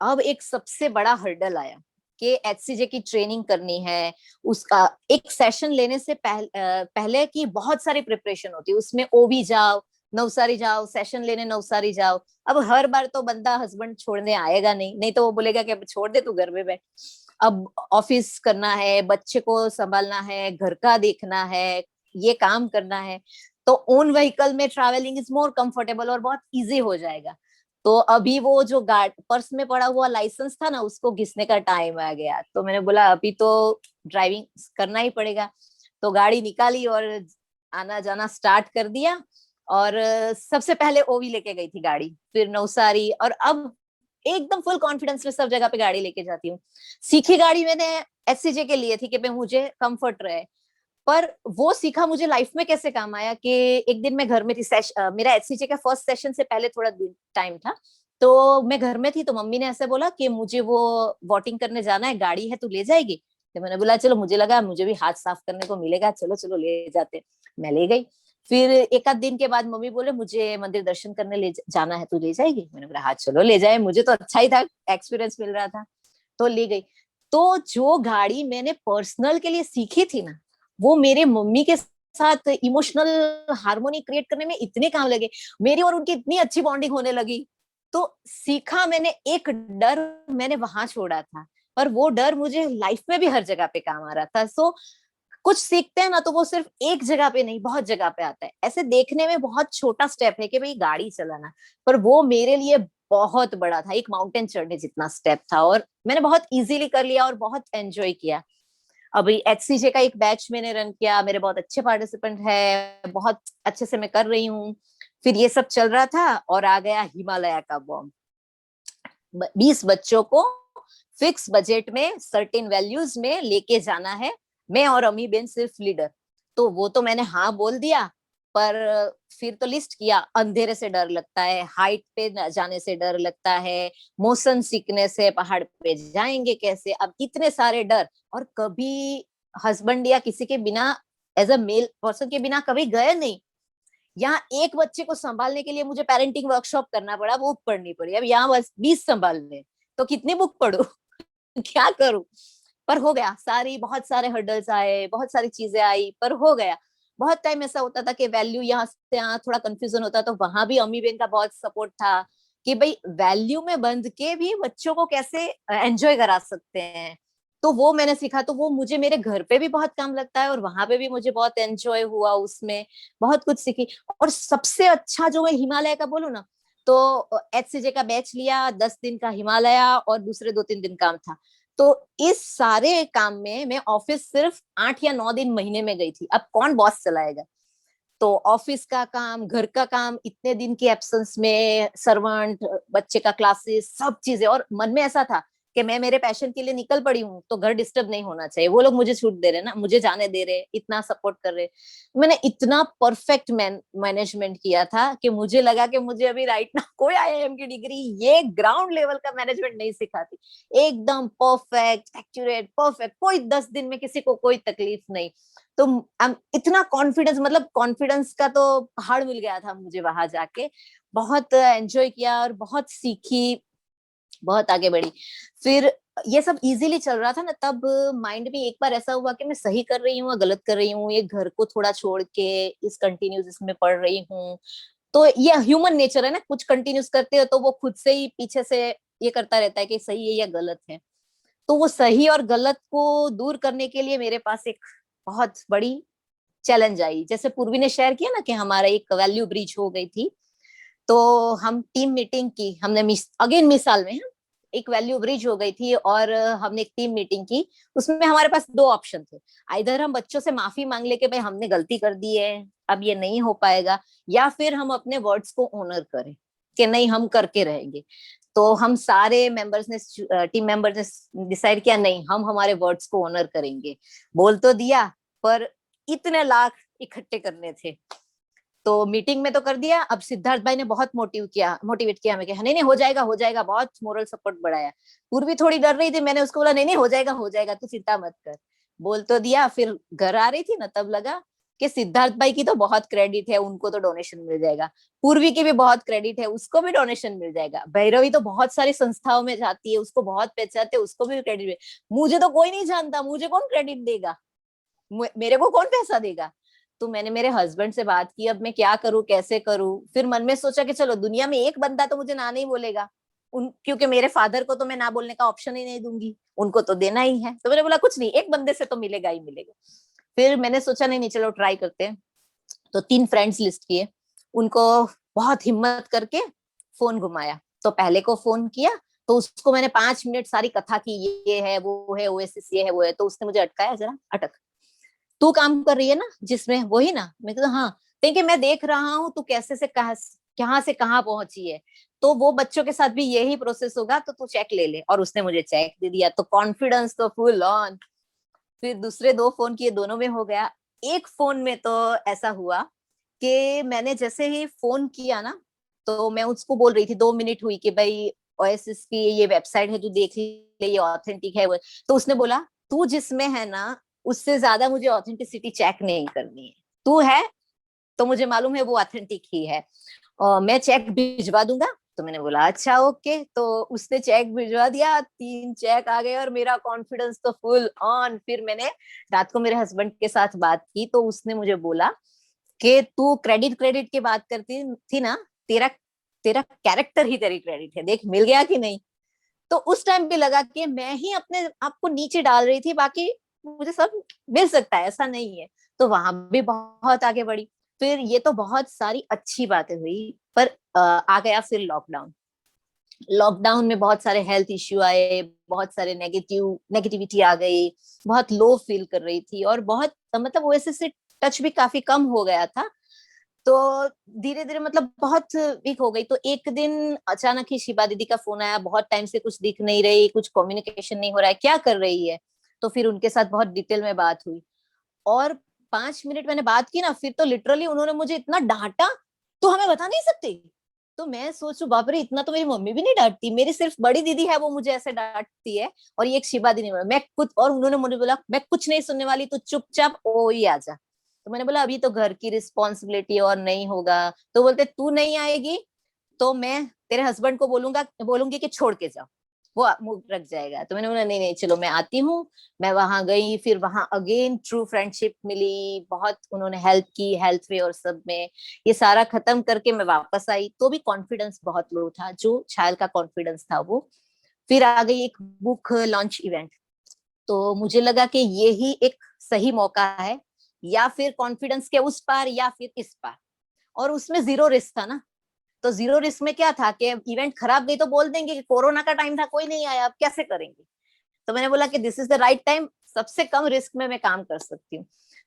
अब एक सबसे बड़ा हर्डल आया कि एचसीजे की ट्रेनिंग करनी है। उसका एक सेशन लेने से पहले की बहुत सारी प्रिपरेशन होती है, उसमें ओबी जाओ, नवसारी जाओ, सेशन लेने नवसारी जाओ। अब हर बार तो बंदा हस्बैंड छोड़ने आएगा नहीं, नहीं तो वो बोलेगा कि अब छोड़ दे तू घर में बैठ। अब ऑफिस करना है, बच्चे को संभालना है, घर का देखना है, ये काम करना है। तो ओन व्हीकल में ट्रैवलिंग इज मोर कंफर्टेबल और बहुत इजी हो जाएगा। तो अभी वो जो पर्स में पड़ा हुआ लाइसेंस था ना, उसको घिसने का टाइम आ गया। तो मैंने बोला अभी तो ड्राइविंग करना ही पड़ेगा। तो गाड़ी निकाली और आना जाना स्टार्ट कर दिया। और सबसे पहले ओवी लेके गई थी गाड़ी, फिर नवसारी, और अब एकदम फुल कॉन्फिडेंस में सब जगह पे गाड़ी लेके जाती हूँ। सीखी गाड़ी मैंने एससीजे के लिए थी कि मुझे कंफर्ट रहे, पर वो सीखा मुझे लाइफ में कैसे काम आया कि एक दिन मैं घर में थी, मेरा एचसीजे का फर्स्ट सेशन से पहले थोड़ा टाइम था। तो मैं घर में थी तो मम्मी ने ऐसे बोला कि मुझे वो वोटिंग करने जाना है, गाड़ी है तू ले जाएगी? तो मैंने बोला चलो, मुझे लगा मुझे भी हाथ साफ करने को मिलेगा, चलो चलो ले जाते। मैं ले गई। फिर एक आध दिन के बाद मम्मी बोले मुझे मंदिर दर्शन करने ले जाना है, तू ले जाएगी? मैंने बोला हाँ चलो ले जाए, मुझे तो अच्छा ही था, एक्सपीरियंस मिल रहा था। तो ले गई। तो जो गाड़ी मैंने पर्सनल के लिए सीखी थी ना, वो मेरे मम्मी के साथ इमोशनल हार्मोनी क्रिएट करने में इतने काम लगे, मेरी और उनकी इतनी अच्छी बॉन्डिंग होने लगी। तो सीखा मैंने, एक डर मैंने वहां छोड़ा था, पर वो डर मुझे लाइफ में भी हर जगह पे काम आ रहा था। सो कुछ सीखते हैं ना तो वो सिर्फ एक जगह पे नहीं, बहुत जगह पे आता है। ऐसे देखने में बहुत छोटा स्टेप है कि भाई गाड़ी चलाना, पर वो मेरे लिए बहुत बड़ा था, एक माउंटेन चढ़ने जितना स्टेप था, और मैंने बहुत इजीली कर लिया और बहुत एंजॉय किया। अभी एचसीजे का एक बैच मैंने रन किया, मेरे बहुत अच्छे पार्टिसिपेंट है, बहुत अच्छे से मैं कर रही हूँ। फिर ये सब चल रहा था और आ गया हिमालय का बॉम्ब। 20 बच्चों को फिक्स बजट में सर्टेन वैल्यूज में लेके जाना है, मैं और अम्मी बेन सिर्फ लीडर। तो वो तो मैंने हाँ बोल दिया, पर फिर तो लिस्ट किया, अंधेरे से डर लगता है, हाइट पे जाने से डर लगता है, मोशन सिकनेस है, पहाड़ पे जाएंगे कैसे, अब इतने सारे डर। और कभी हस्बैंड या किसी के बिना, एज अ मेल पर्सन के बिना कभी गए नहीं। यहाँ एक बच्चे को संभालने के लिए मुझे पेरेंटिंग वर्कशॉप करना पड़ा, बुक पढ़नी पड़ी। अब यहाँ बस 20 संभालने, तो कितनी बुक पढ़ू क्या करूं। पर हो गया, सारी बहुत सारे हर्डल्स आए, बहुत सारी चीजें आई, पर हो गया। बहुत टाइम ऐसा होता था कि वैल्यू यहाँ से यहाँ थोड़ा कंफ्यूजन होता, तो वहां भी अम्मी बहन का बहुत सपोर्ट था कि भाई वैल्यू में बंध के भी बच्चों को कैसे एंजॉय करा सकते हैं। तो वो मैंने सीखा, तो वो मुझे मेरे घर पे भी बहुत काम लगता है, और वहां पे भी मुझे बहुत एंजॉय हुआ, उसमें बहुत कुछ सीखी। और सबसे अच्छा जो मैं हिमालय का बोलूँ ना, तो HCJ का बैच लिया, 10 दिन का हिमालय, और दूसरे 2-3 दिन काम था। तो इस सारे काम में मैं ऑफिस सिर्फ 8 या 9 दिन महीने में गई थी। अब कौन बॉस चलाएगा। तो ऑफिस का काम, घर का काम, इतने दिन की एब्सेंस में, सर्वेंट, बच्चे का क्लासेस, सब चीजें। और मन में ऐसा था कि मैं मेरे पैशन के लिए निकल पड़ी हूँ, तो घर डिस्टर्ब नहीं होना चाहिए। वो लोग मुझे छूट दे रहे ना, मुझे जाने दे रहे, इतना सपोर्ट कर रहे। मैंने इतना परफेक्ट मैनेजमेंट किया था कि मुझे लगा कि मुझे अभी राइट ना कोई IIM की डिग्री ये ग्राउंड लेवल का मैनेजमेंट नहीं सिखाती। एकदम परफेक्ट, एक्यूरेट, परफेक्ट, कोई 10 दिन में किसी को कोई तकलीफ नहीं। तो इतना कॉन्फिडेंस, मतलब कॉन्फिडेंस का तो पहाड़ मिल गया था मुझे वहां जाके। बहुत एंजॉय किया और बहुत सीखी, बहुत आगे बढ़ी। फिर ये सब इजीली चल रहा था ना, तब माइंड में एक बार ऐसा हुआ कि मैं सही कर रही हूँ या गलत कर रही हूँ, ये घर को थोड़ा छोड़ के इस कंटिन्यूस इसमें पढ़ रही हूँ। तो ये ह्यूमन नेचर है ना, कुछ कंटिन्यूस करते हो तो वो खुद से ही पीछे से ये करता रहता है कि सही है या गलत है। तो वो सही और गलत को दूर करने के लिए मेरे पास एक बहुत बड़ी चैलेंज आई। जैसे पूर्वी ने शेयर किया ना कि हमारा एक वैल्यू ब्रीच हो गई थी, तो हम टीम मीटिंग की, हमने अगेन मिसाल में एक वैल्यू ब्रिज हो गई थी, और हमने एक टीम मीटिंग की। उसमें हमारे पास 2 ऑप्शन थे, आइधर हम बच्चों से माफी मांग ले कि भाई हमने गलती कर दी है, अब ये नहीं हो पाएगा, या फिर हम अपने वर्ड्स को ऑनर करें कि नहीं हम करके रहेंगे। तो हम सारे मेंबर्स ने, टीम मेंबर्स ने डिसाइड किया नहीं, हम हमारे वर्ड्स को ऑनर करेंगे। बोल तो दिया, पर इतने लाख इकट्ठे करने थे, तो मीटिंग में तो कर दिया। अब सिद्धार्थ भाई ने बहुत मोटिवेट किया हमें कि नहीं नहीं हो जाएगा हो जाएगा, बहुत मोरल सपोर्ट बढ़ाया। पूर्वी थोड़ी डर रही थी, मैंने उसको बोला नहीं नहीं हो जाएगा तू चिंता मत कर। बोल तो दिया। फिर घर आ रही थी ना, तब लगा कि सिद्धार्थ भाई की तो बहुत क्रेडिट है, उनको तो डोनेशन मिल जाएगा। पूर्वी की भी बहुत क्रेडिट है, उसको भी डोनेशन मिल जाएगा। भैरवी तो बहुत सारी संस्थाओं में जाती है, उसको बहुत पहचानते, उसको भी क्रेडिट। मुझे तो कोई नहीं जानता, मुझे कौन क्रेडिट देगा, मेरे को कौन पैसा देगा। तो मैंने मेरे हस्बैंड से बात की, अब मैं क्या करूं, कैसे करूं। फिर मन में सोचा कि चलो दुनिया में एक बंदा तो मुझे ना नहीं बोलेगा, क्योंकि मेरे फादर को तो मैं ना बोलने का ऑप्शन ही नहीं दूंगी, उनको तो देना ही है। तो मैंने बोला कुछ नहीं, एक बंदे से तो मिलेगा ही मिलेगा। फिर मैंने सोचा नहीं नहीं चलो ट्राई करते हैं। तो 3 फ्रेंड्स लिस्ट किए, उनको बहुत हिम्मत करके फोन घुमाया। तो पहले को फोन किया, तो उसको मैंने 5 मिनट सारी कथा की, ये है वो है, ओएसिस ये है वो है। तो उसने मुझे अटकाया, जरा अटक, तू काम कर रही है ना जिसमें, वही ना। मैं तो हाँ, क्योंकि मैं देख रहा हूँ तू कैसे से कहाँ से कहाँ पहुंची है, तो वो बच्चों के साथ भी यही प्रोसेस होगा, तो तू चेक ले ले। और उसने मुझे चेक दे दिया, तो कॉन्फिडेंस तो फुल ऑन। फिर दूसरे 2 फोन किए, दोनों में हो गया। एक फोन में तो ऐसा हुआ कि मैंने जैसे ही फोन किया ना, तो मैं उसको बोल रही थी, 2 मिनट हुई कि भाई ओएसिस की ये वेबसाइट है, तू देख ले, ये ऑथेंटिक है वो। तो उसने बोला तू जिसमें है ना, उससे ज्यादा मुझे ऑथेंटिसिटी चेक नहीं करनी है, तू है तो मुझे मालूम है वो ऑथेंटिक ही है, और मैं चेक भिजवा दूंगा। तो मैंने बोला अच्छा ओके। तो उसने चेक भिजवा दिया, 3 चेक आ गए, और मेरा कॉन्फिडेंस तो फुल ऑन। फिर मैंने रात को मेरे हस्बैंड के साथ बात की, तो उसने मुझे बोला कि तू क्रेडिट क्रेडिट की बात करती थी ना, तेरा तेरा कैरेक्टर ही तेरी क्रेडिट है, देख मिल गया कि नहीं। तो उस टाइम भी लगा कि मैं ही अपने आप को नीचे डाल रही थी, बाकी मुझे सब मिल सकता है, ऐसा नहीं है। तो वहां भी बहुत आगे बढ़ी। फिर ये तो बहुत सारी अच्छी बातें हुई, पर आ गया फिर लॉकडाउन। लॉकडाउन में बहुत सारे हेल्थ इश्यू आए, बहुत सारे नेगेटिविटी आ गई, बहुत लो फील कर रही थी, और बहुत मतलब वैसे से टच भी काफी कम हो गया था। तो धीरे धीरे मतलब बहुत वीक हो गई। तो एक दिन अचानक ही शिबा दीदी का फोन आया, बहुत टाइम से कुछ दिख नहीं रही, कुछ कम्युनिकेशन नहीं हो रहा है, क्या कर रही है। तो फिर उनके साथ बहुत डिटेल में बात हुई, और 5 मिनट मैंने बात की ना, फिर तो लिटरली उन्होंने मुझे इतना डांटा, तो हमें बता नहीं सकते। तो मैं सोचू बाप रे, इतना तो मेरी मम्मी भी नहीं डांटती, मेरी सिर्फ बड़ी दीदी है वो मुझे ऐसे डांटती है, और ये एक शिबा दीदी ने, मैं कुछ, और उन्होंने मुझे बोला मैं कुछ नहीं सुनने वाली, तो चुपचाप ओ ही आ जा। तो मैंने बोला अभी तो घर की रिस्पॉन्सिबिलिटी और नहीं होगा। तो बोलते तू नहीं आएगी तो मैं तेरे हस्बैंड को बोलूंगी कि छोड़ के जाओ, वो मुंह रख जाएगा। तो मैंने बोला नहीं नहीं चलो मैं आती हूँ। मैं वहां गई, फिर वहां अगेन ट्रू फ्रेंडशिप मिली, बहुत उन्होंने हेल्प की, हेल्थ वे और सब में। ये सारा खत्म करके मैं वापस आई, तो भी कॉन्फिडेंस बहुत लो था, जो छायल का कॉन्फिडेंस था वो। फिर आ गई एक बुक लॉन्च इवेंट, तो मुझे लगा कि ये ही एक सही मौका है, या फिर कॉन्फिडेंस के उस पार या फिर इस पार, और उसमें जीरो रिस्क था ना। तो जीरो रिस्क में क्या था कि इवेंट खराब गई तो बोल देंगे कि कोरोना का टाइम था कोई नहीं आया, अब कैसे करेंगे। तो मैंने बोला कि this is the right time, सबसे कम रिस्क में मैं काम कर सकती हूँ।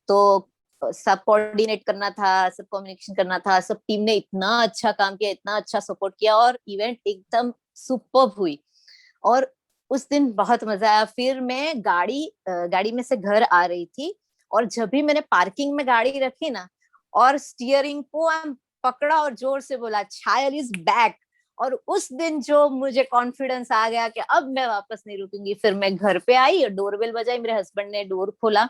तो सब कोऑर्डिनेट करना था, सब कम्युनिकेशन करना था, सब टीम ने इतना अच्छा काम किया, इतना अच्छा सपोर्ट किया, और इवेंट एकदम सुपर्ब हुई। और उस दिन बहुत मजा आया। फिर मैं गाड़ी में से घर आ रही थी, और जब भी मैंने पार्किंग में गाड़ी रखी ना, और स्टीयरिंग को पकड़ा और जोर से बोला छायल इज बैक, और उस दिन जो मुझे कॉन्फिडेंस आ गया कि अब मैं वापस नहीं रुकूंगी। फिर मैं घर पे आई और डोरबेल बजाई, मेरे हस्बैंड ने डोर खोला,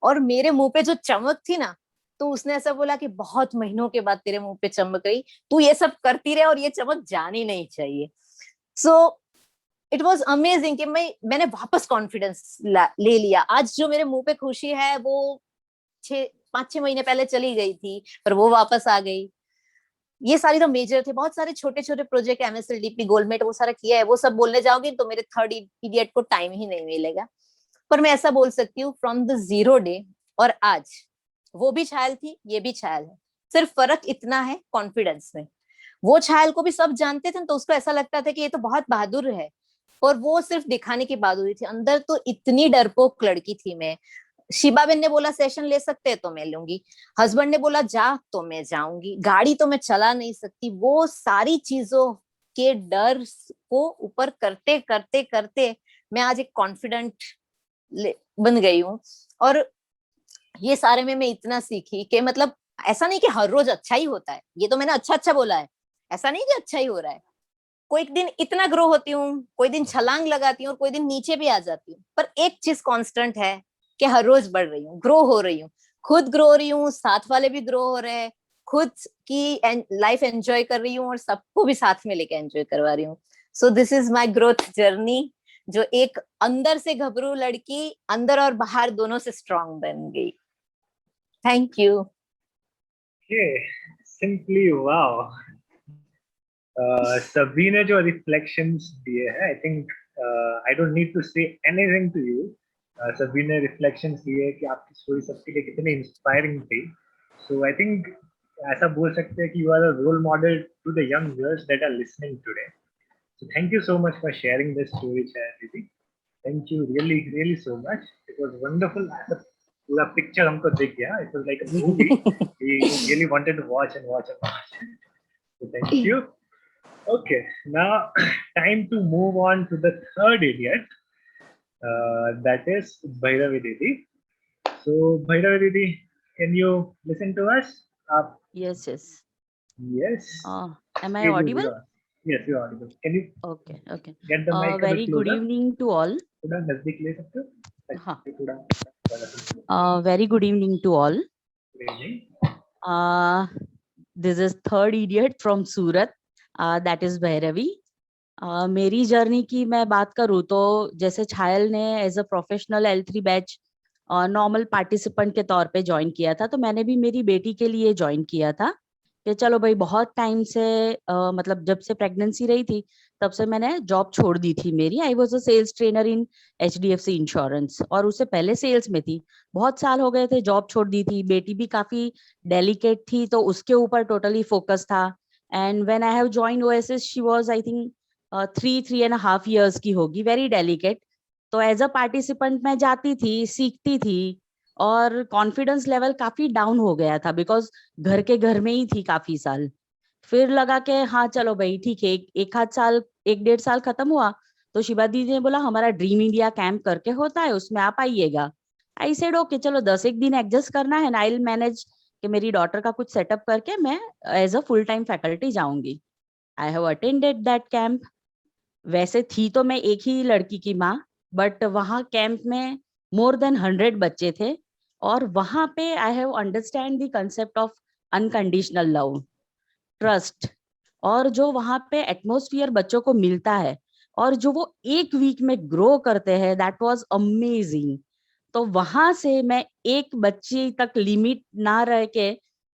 और मेरे मुंह पे जो चमक थी ना, तो उसने ऐसा बोला कि बहुत महीनों के बाद तेरे मुंह पे चमक रही, तू ये सब करती रहे और ये चमक जानी नहीं चाहिए। सो इट वॉज अमेजिंग कि मैंने वापस कॉन्फिडेंस ले लिया। आज जो मेरे मुंह पे खुशी है वो 5-6 महीने पहले चली गई थी, पर वो वापस आ गई। ये सारी तो मेजर थे, बहुत सारे छोटे छोटे प्रोजेक्ट, एमएसएलडीपी, गोलमेट, वो सारा किया है। वो सब बोलने जाओगी तो मेरे थर्ड पीरियड को टाइम ही नहीं मिलेगा। पर मैं ऐसा बोल सकती हूँ, फ्रॉम द जीरो डे और आज, वो भी छायल थी, ये भी छायल है, सिर्फ फर्क इतना है कॉन्फिडेंस में। वो छायल को भी सब जानते थे, तो उसको ऐसा लगता था कि ये तो बहुत बहादुर है, और वो सिर्फ दिखाने की बहादुरी थी, अंदर तो इतनी डरपोक लड़की थी मैं। शिबा बेन ने बोला सेशन ले सकते हैं तो मैं लूंगी, हस्बैंड ने बोला जा तो मैं जाऊंगी, गाड़ी तो मैं चला नहीं सकती। वो सारी चीजों के डर को ऊपर करते करते करते मैं आज एक कॉन्फिडेंट बन गई हूँ। और ये सारे में मैं इतना सीखी कि मतलब ऐसा नहीं कि हर रोज अच्छा ही होता है, ये तो मैंने अच्छा अच्छा बोला है, ऐसा नहीं कि अच्छा ही हो रहा है। कोई दिन इतना ग्रो होती हूँ, कोई दिन छलांग लगाती हूँ, और कोई दिन नीचे भी आ जाती हूँ, पर एक चीज कांस्टेंट है कि हर रोज बढ़ रही हूँ, ग्रो हो रही हूँ, खुद ग्रो हो रही हूँ, साथ वाले भी ग्रो हो रहे हैं, खुद की लाइफ एंजॉय कर रही हूँ, और सबको भी साथ में लेके एंजॉय करवा रही हूँ। So this is my growth journey, जो एक अंदर से घबरू लड़की अंदर और बाहर दोनों से स्ट्रांग बन गई। Thank you. Simply wow. सभी ने जो रिफ्लेक्शंस दिए हैं, I think I don't need to say anything to you. सभी ने रिफ्लेक्शंस दिए कि आपकी स्टोरी सबके लिए कितनी इंस्पायरिंग थी। सो आई थिंक ऐसा बोल सकते हैं कि you are a role model to the young girls that are listening today. So thank you so much for sharing this story दीदी। Thank you really really so much, it was wonderful. पूरा पिक्चर हमको दिख गया, it was like a movie we really wanted to watch and watch and watch. So thank you. Okay, now time to move on to the third idiot. That is Bhairavi Didi. So Bhairavi Didi, can you listen to us? Yes, yes. Yes. Am I Please, audible? Yes, you're audible. Can you Okay, okay. get the mic a Very bit good closer? evening to all. थोड़ा नजदीक ले सकते हो? हाँ. थोड़ा Very good evening to all. Good evening. This is third idiot from Surat. That is Bhairavi. मेरी जर्नी की मैं बात करूँ तो जैसे छायल ने as a professional L3 batch normal participant के तौर पे ज्वाइन किया था, तो मैंने भी मेरी बेटी के लिए ज्वाइन किया था कि चलो भाई बहुत टाइम से मतलब जब से प्रेगनेंसी रही थी तब से मैंने जॉब छोड़ दी थी मेरी। I was a sales trainer in HDFC insurance, और उससे पहले सेल्स में थी। बहुत साल हो गए थे, जॉब छोड़ दी थी। बेटी भी काफी डेलिकेट थी तो उसके ऊपर टोटली फोकस था। And when I have joined OSS she was I think 3.5 years की होगी, वेरी डेलिकेट। तो एज अ पार्टिसिपेंट मैं जाती थी, सीखती थी, और कॉन्फिडेंस लेवल काफी डाउन हो गया था बिकॉज घर के घर में ही थी काफी साल। फिर लगा के हाँ चलो भाई ठीक है, एक आध साल, 1-1.5 साल खत्म हुआ तो शिवा दीदी ने बोला हमारा ड्रीम इंडिया कैंप करके होता है, उसमें आप आइएगा। आई सेड ओके, चलो 10 एक दिन एडजस्ट करना है, आई विल मैनेज कि मेरी डॉटर का कुछ सेटअप करके मैं as a full time faculty जाऊंगी। I have attended that camp. वैसे थी तो मैं एक ही लड़की की माँ, बट वहाँ कैंप में मोर देन 100 बच्चे थे और वहां पे I have understand the concept of unconditional love, trust, और जो वहां पे एटमोस्फियर बच्चों को मिलता है और जो वो एक वीक में ग्रो करते हैं, दैट वाज अमेजिंग। तो वहां से मैं एक बच्ची तक लिमिट ना रह के,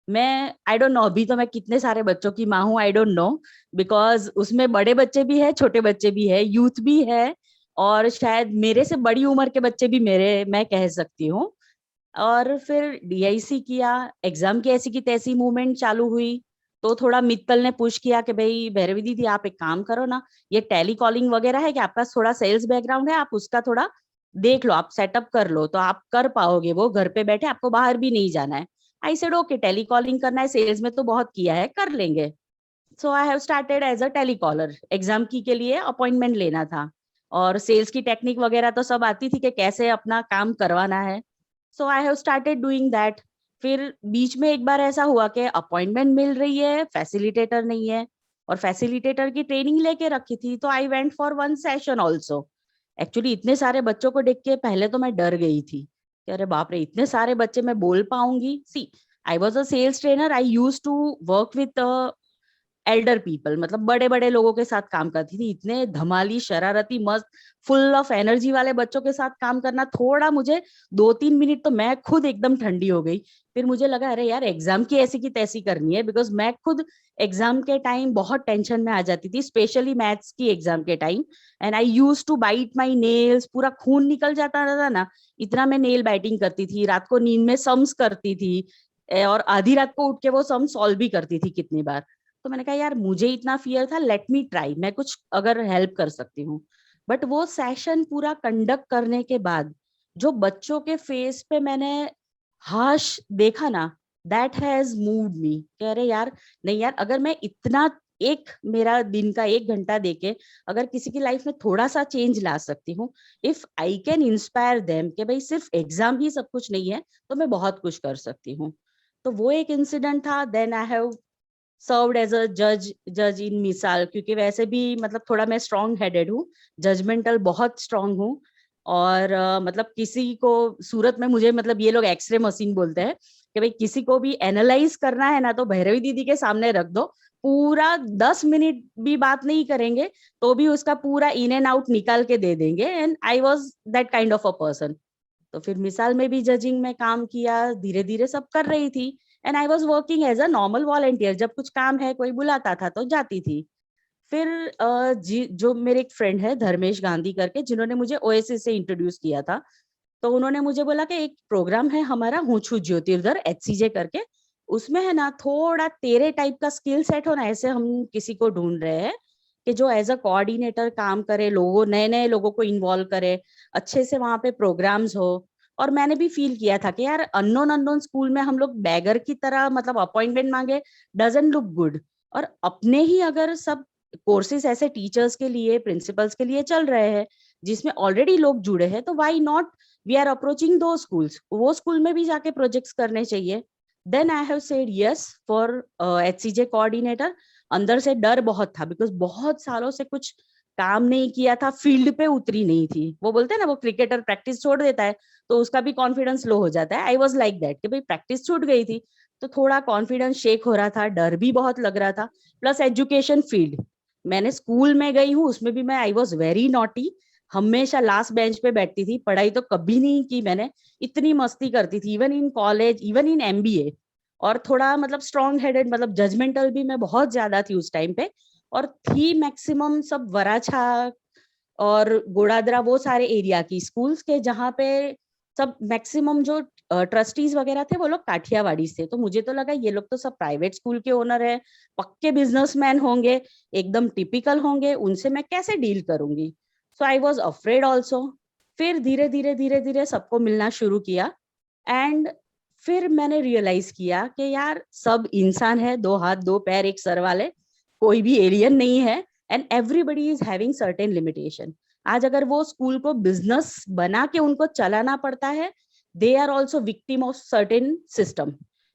मैं आई डोंट नो अभी तो मैं कितने सारे बच्चों की माँ हूँ, आई डोंट नो, बिकॉज उसमें बड़े बच्चे भी है, छोटे बच्चे भी है, यूथ भी है, और शायद मेरे से बड़ी उम्र के बच्चे भी मेरे, मैं कह सकती हूँ। और फिर डीआईसी किया, एग्जाम की ऐसी की तैसी मूवमेंट चालू हुई, तो थोड़ा मित्तल ने पुश किया कि भाई भैरवी दीदी आप एक काम करो ना, ये टेली कॉलिंग वगैरह है कि आपका थोड़ा सेल्स बैकग्राउंड है, आप उसका थोड़ा देख लो, आप सेटअप कर लो तो आप कर पाओगे वो घर पे बैठे, आपको बाहर भी नहीं जाना है। I said okay, tele calling करना है, सेल्स में तो बहुत किया है, कर लेंगे। So I have started as a telecaller. Exam की के लिए अपॉइंटमेंट लेना था और सेल्स की टेक्निक वगैरह तो सब आती थी कि कैसे अपना काम करवाना है। So I have started doing that. फिर बीच में एक बार ऐसा हुआ कि अपॉइंटमेंट मिल रही है, फैसिलिटेटर नहीं है, और फैसिलिटेटर की ट्रेनिंग लेके रखी थी, तो I went for one session also. Actually इतने सारे बच्चों को देख के पहले तो मैं डर गई थी कि अरे बाप रे, इतने सारे बच्चे मैं बोल पाऊंगी। See, I was a sales trainer, I use to work with elder people, मतलब बड़े बड़े लोगों के साथ काम करती थी। इतने धमाली, शरारती, मस्त, फुल ऑफ एनर्जी वाले बच्चों के साथ काम करना थोड़ा मुझे 2-3 मिनट तो मैं खुद एकदम ठंडी हो गई। फिर मुझे लगा अरे यार एग्जाम की ऐसी की तैसी करनी है, बिकॉज मैं खुद एग्जाम के टाइम बहुत टेंशन में आ जाती थी, स्पेशली मैथ्स की एग्जाम के time. And I use to bite my nails, पूरा खून निकल जाता था ना, इतना मैं नेल बाइटिंग करती थी। रात को नींद में सम्स करती थी, और आधी रात को उठ के वो सम सॉल्व भी करती थी कितनी बार। तो मैंने कहा यार मुझे इतना फियर था, लेट मी ट्राई, मैं कुछ अगर हेल्प कर सकती हूँ। बट वो सेशन पूरा कंडक्ट करने के बाद जो बच्चों के फेस पे मैंने हाश देखा ना, दैट हैज मूव्ड मी कि अरे यार, नहीं यार, अगर मैं इतना, एक मेरा दिन का 1 घंटा देके अगर किसी की लाइफ में थोड़ा सा चेंज ला सकती हूँ, if I can inspire them कि भाई सिर्फ एग्जाम ही सब कुछ नहीं है, तो मैं बहुत कुछ कर सकती हूँ। तो वो एक इंसिडेंट था। Then I have served as a जज इन मिसाल, क्योंकि वैसे भी मतलब थोड़ा मैं स्ट्रॉन्ग हेडेड हूँ, जजमेंटल बहुत स्ट्रॉन्ग हूँ। और मतलब किसी को सूरत में मुझे मतलब ये लोग एक्सरे मशीन बोलते हैं कि भाई किसी को भी एनालाइज करना है ना, तो भैरवी दीदी के सामने रख दो, पूरा 10 मिनट भी बात नहीं करेंगे तो भी उसका पूरा इन एंड आउट निकाल के दे देंगे। And I was that kind of a person. तो फिर मिसाल में भी जजिंग में काम किया, धीरे धीरे सब कर रही थी। And I was working as a normal volunteer, जब कुछ काम है कोई बुलाता था तो जाती थी। फिर जो मेरे एक फ्रेंड है धर्मेश गांधी करके, जिन्होंने मुझे ओएसिस से इंट्रोड्यूस किया था, तो उन्होंने मुझे बोला कि एक प्रोग्राम है हमारा होछू ज्योतिर्धर एचसीजे करके, उसमें है ना थोड़ा तेरे टाइप का स्किल सेट हो ना, ऐसे हम किसी को ढूंढ रहे हैं कि जो एज अ कोऑर्डिनेटर काम करे, लोगों, नए नए लोगों को इन्वॉल्व करे, अच्छे से वहां पे प्रोग्राम्स हो। और मैंने भी फील किया था कि यार अननोन अननोन स्कूल में हम लोग बैगर की तरह मतलब अपॉइंटमेंट मांगे, डजंट लुक गुड। और अपने ही अगर सब कोर्सेज ऐसे टीचर्स के लिए, प्रिंसिपल्स के लिए चल रहे हैं जिसमें ऑलरेडी लोग जुड़े हैं, तो why not we are approaching those schools, वो स्कूल में भी जाके प्रोजेक्ट्स करने चाहिए। Then I have said yes for HCJ coordinator. अंदर से डर बहुत था, बिकॉज बहुत सालों से कुछ काम नहीं किया था, फील्ड पे उतरी नहीं थी। वो बोलते हैं ना, वो क्रिकेटर प्रैक्टिस छोड़ देता है तो उसका भी कॉन्फिडेंस लो हो जाता है। आई वॉज लाइक दैट कि भाई प्रैक्टिस छूट गई थी तो थोड़ा कॉन्फिडेंस शेक हो रहा था, डर भी बहुत लग रहा था। प्लस एजुकेशन फील्ड, मैंने स्कूल में गई हूँ, उसमें भी मैं आई वॉज वेरी नॉटी, हमेशा लास्ट बेंच पे बैठती थी, पढ़ाई तो कभी नहीं की मैंने, इतनी मस्ती करती थी, even in college, even in MBA. और थोड़ा मतलब स्ट्रॉन्ग हेडेड, मतलब जजमेंटल भी मैं बहुत ज्यादा थी उस टाइम पे। और थी मैक्सिमम सब वराछा और गोड़ादरा, वो सारे एरिया की स्कूल्स के, जहाँ पे सब मैक्सिमम जो ट्रस्टीज वगैरह थे वो लोग काठियावाड़ी से। तो मुझे तो लगा ये लोग तो सब प्राइवेट स्कूल के ओनर है, पक्के बिजनेसमैन होंगे, एकदम टिपिकल होंगे, उनसे मैं कैसे डील करूंगी। सो आई वॉज अफ्रेड ऑल्सो। फिर धीरे धीरे सबको मिलना शुरू किया। एंड फिर मैंने रियलाइज किया कि यार सब इंसान है, 2 हाथ 2 पैर 1 सर वाले, कोई भी एलियन नहीं है, and everybody is having certain limitation. आज अगर वो स्कूल को बिजनेस बना के उनको चलाना पड़ता है, they are also victim of certain system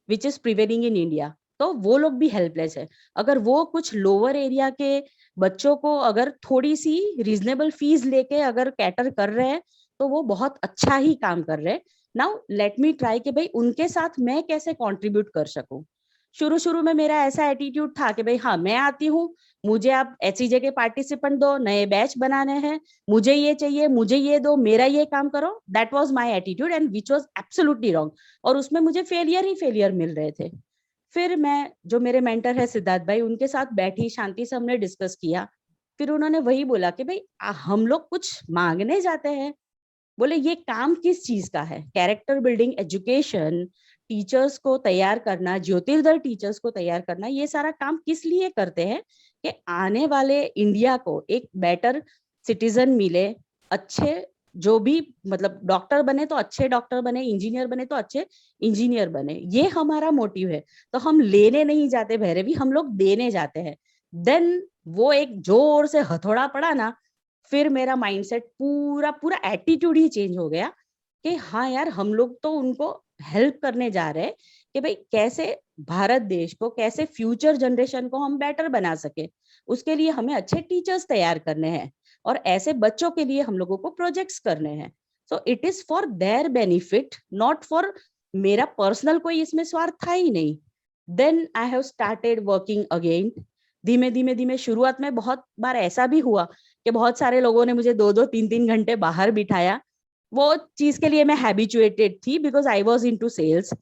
which is prevailing in India. तो वो लोग भी हेल्पलेस है. अगर वो कुछ लोअर एरिया के बच्चों को अगर थोड़ी सी रीजनेबल फीस लेके अगर कैटर कर रहे हैं, तो वो बहुत अच्छा ही काम कर रहे हैं. नाउ लेट मी ट्राई कि भाई उनके साथ मैं कैसे कंट्रीब्यूट कर सकूं. शुरू शुरू में मेरा ऐसा एटीट्यूड था कि भाई हाँ मैं आती हूँ, मुझे आप एचसीजे के पार्टिसिपेंट दो, नए बैच बनाने हैं, मुझे ये चाहिए, मुझे ये दो, मेरा ये काम करो. That was my attitude and which was absolutely wrong. और उसमें मुझे फेलियर ही फेलियर मिल रहे थे. फिर मैं, जो मेरे मेंटर है सिद्धार्थ भाई, उनके साथ बैठी, शांति से हमने डिस्कस किया. फिर उन्होंने वही बोला कि भाई हम लोग कुछ मांगने जाते हैं, बोले ये काम किस चीज का है, कैरेक्टर बिल्डिंग, एजुकेशन, टीचर्स को तैयार करना, ज्योतिर्धर टीचर्स को तैयार करना, ये सारा काम किस लिए करते हैं कि आने वाले इंडिया को एक बेटर सिटीजन मिले, अच्छे जो भी मतलब डॉक्टर बने तो अच्छे डॉक्टर बने, इंजीनियर बने तो अच्छे इंजीनियर बने. ये हमारा मोटिव है. तो हम लेने नहीं जाते भैरवी, हम लोग देने जाते हैं. देन वो एक जोर से हथौड़ा पड़ा ना, फिर मेरा माइंडसेट पूरा पूरा एटीट्यूड ही चेंज हो गया कि हाँ यार हम लोग तो उनको हेल्प करने जा रहे हैं कि भाई कैसे भारत देश को, कैसे फ्यूचर जनरेशन को हम बेटर बना सके. उसके लिए हमें अच्छे टीचर्स तैयार करने हैं और ऐसे बच्चों के लिए हम लोगों को प्रोजेक्ट्स करने हैं. So it is for their benefit, not for मेरा पर्सनल कोई इसमें स्वार्थ था ही नहीं. Then I have started working again. धीमे धीमे धीमे शुरुआत में बहुत बार ऐसा भी हुआ कि बहुत सारे लोगों ने मुझे 2-2 3-3 घंटे बाहर बिठाया. वो चीज के लिए मैं हैबिचुएटेड थी because I was into sales.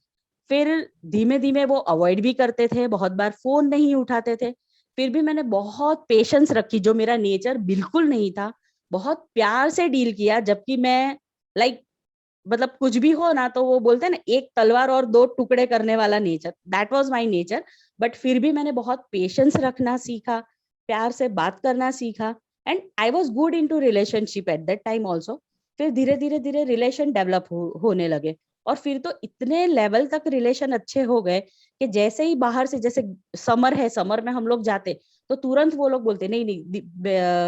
फिर धीमे धीमे वो अवॉइड भी करते थे, बहुत बार फोन नहीं उठाते थे. फिर भी मैंने बहुत पेशेंस रखी, जो मेरा नेचर बिल्कुल नहीं था. बहुत प्यार से डील किया, जबकि मैं लाइक मतलब कुछ भी हो ना तो वो बोलते हैं ना, एक तलवार और 2 टुकड़े करने वाला nature, that was my nature. But फिर भी मैंने बहुत पेशेंस रखना सीखा, प्यार से बात करना सीखा. And I was good into relationship at that time also. फिर धीरे धीरे धीरे रिलेशन डेवलप होने लगे. और फिर तो इतने लेवल तक रिलेशन अच्छे हो गए कि जैसे ही बाहर से, जैसे समर है, समर में हम लोग जाते तो तुरंत वो लोग बोलते नहीं नहीं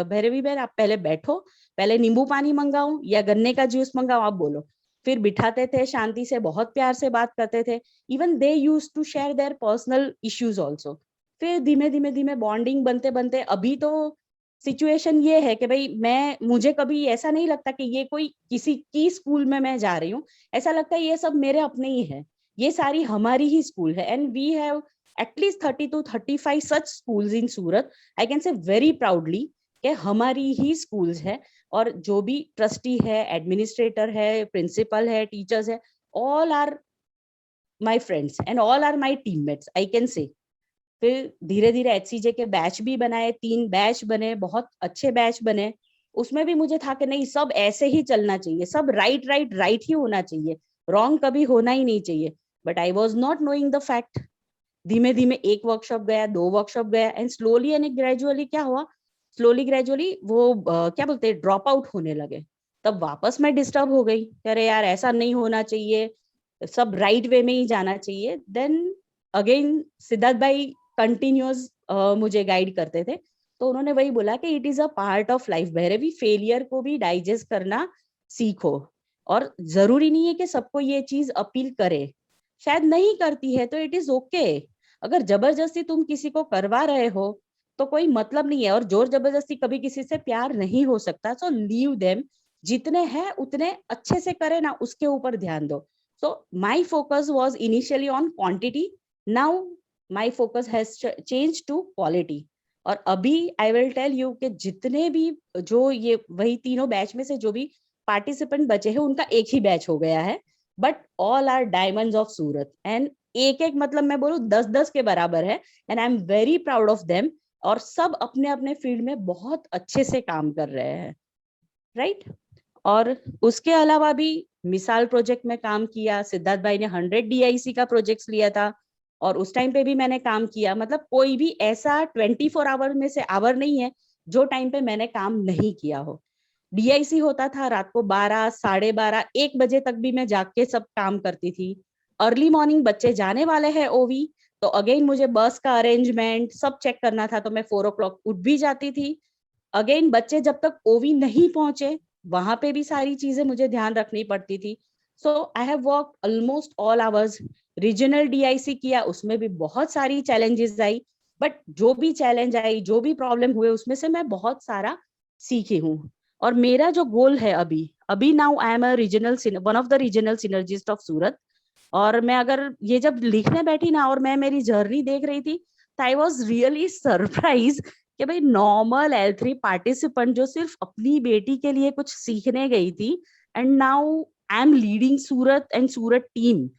भैरवी बहन आप पहले बैठो, पहले नींबू पानी मंगाऊं या गन्ने का जूस मंगाऊं, आप बोलो. फिर बिठाते थे, शांति से बहुत प्यार से बात करते थे. Even they used to share their personal issues also. फिर धीमे धीमे धीमे बॉन्डिंग बनते बनते अभी तो सिचुएशन ये है कि भाई मुझे कभी ऐसा नहीं लगता कि ये कोई किसी की स्कूल में मैं जा रही हूँ. ऐसा लगता है ये सब मेरे अपने ही है, ये सारी हमारी ही स्कूल है. And we have at least 30 to 35 such schools in Surat. I can say very proudly कि हमारी ही स्कूल्स है. और जो भी ट्रस्टी है, एडमिनिस्ट्रेटर है, प्रिंसिपल है, टीचर्स है, all are my friends and all are my teammates, I can say. फिर धीरे धीरे एचसीजे के बैच भी बनाए, 3 बैच बने, बहुत अच्छे बैच बने. उसमें भी मुझे था कि नहीं, सब ऐसे ही चलना चाहिए, सब राइट राइट राइट ही होना चाहिए, रॉन्ग कभी होना ही नहीं चाहिए. But I was not knowing the fact. धीमे धीमे 1 वर्कशॉप गया, 2 वर्कशॉप गया, एंड स्लोली एंड ग्रेजुअली क्या हुआ, स्लोली ग्रेजुअली वो क्या बोलते हैं, ड्रॉप आउट होने लगे. तब वापस मैं डिस्टर्ब हो गई, अरे यार ऐसा नहीं होना चाहिए, सब राइट वे में ही जाना चाहिए. देन अगेन सिद्धार्थ भाई कंटिन्यूअस मुझे गाइड करते थे. तो उन्होंने वही बोला कि it is a part of life Bhairavi, failure को भी डाइजेस्ट करना सीखो. और जरूरी नहीं है कि सबको ये चीज अपील करे, शायद नहीं करती है तो इट इज ओके. अगर जबरदस्ती तुम किसी को करवा रहे हो तो कोई मतलब नहीं है, और जोर जबरदस्ती कभी किसी से प्यार नहीं हो सकता. सो लीव देम, जितने हैं उतने अच्छे से करे ना, उसके ऊपर ध्यान दो. So my focus was initially on quantity, now my focus has change to quality. और अभी आई विल टेल यू कि जितने भी जो ये वही तीनों बैच में से जो भी पार्टिसिपेंट बचे हैं उनका एक ही बैच हो गया है. But all are diamonds of Surat, and एक एक मतलब मैं बोलूं 10-10 के बराबर है. And I am very proud of them. और सब अपने अपने फील्ड में बहुत अच्छे से काम कर रहे हैं, राइट. और उसके अलावा भी मिसाल प्रोजेक्ट में काम किया. सिद्धार्थ भाई ने 100 DIC का प्रोजेक्ट लिया था और उस टाइम पे भी मैंने काम किया. मतलब कोई भी ऐसा 24 आवर में से आवर नहीं है जो टाइम पे मैंने काम नहीं किया हो. DIC होता था रात को 12, 12:30, 1 बजे तक भी मैं जाग के सब काम करती थी। अर्ली मॉर्निंग बच्चे जाने वाले हैं OV, तो अगेन मुझे बस का अरेंजमेंट सब चेक करना था, तो मैं 4 o'clock उठ भी जाती थी। अगेन बच्चे जब तक OV नहीं पहुंचे वहां पे भी सारी चीजें मुझे ध्यान रखनी पड़ती थी। So I have work almost all hours. Regional DIC किया, उसमें भी बहुत सारी चैलेंजेस आई, बट जो भी चैलेंज आई, जो भी प्रॉब्लम हुए, उसमें से मैं बहुत सारा सीखी हूँ। और मेरा जो गोल है अभी अभी now I am a regional one of the regional synergist of Surat. और मैं अगर ये जब लिखने बैठी ना और मैं मेरी जर्नी देख रही थी, तो आई वॉज रियली सरप्राइज कि भाई नॉर्मल L3 पार्टिसिपेंट जो सिर्फ अपनी बेटी के लिए कुछ सीखने गई थी, and now I M leading Surat and Surat team.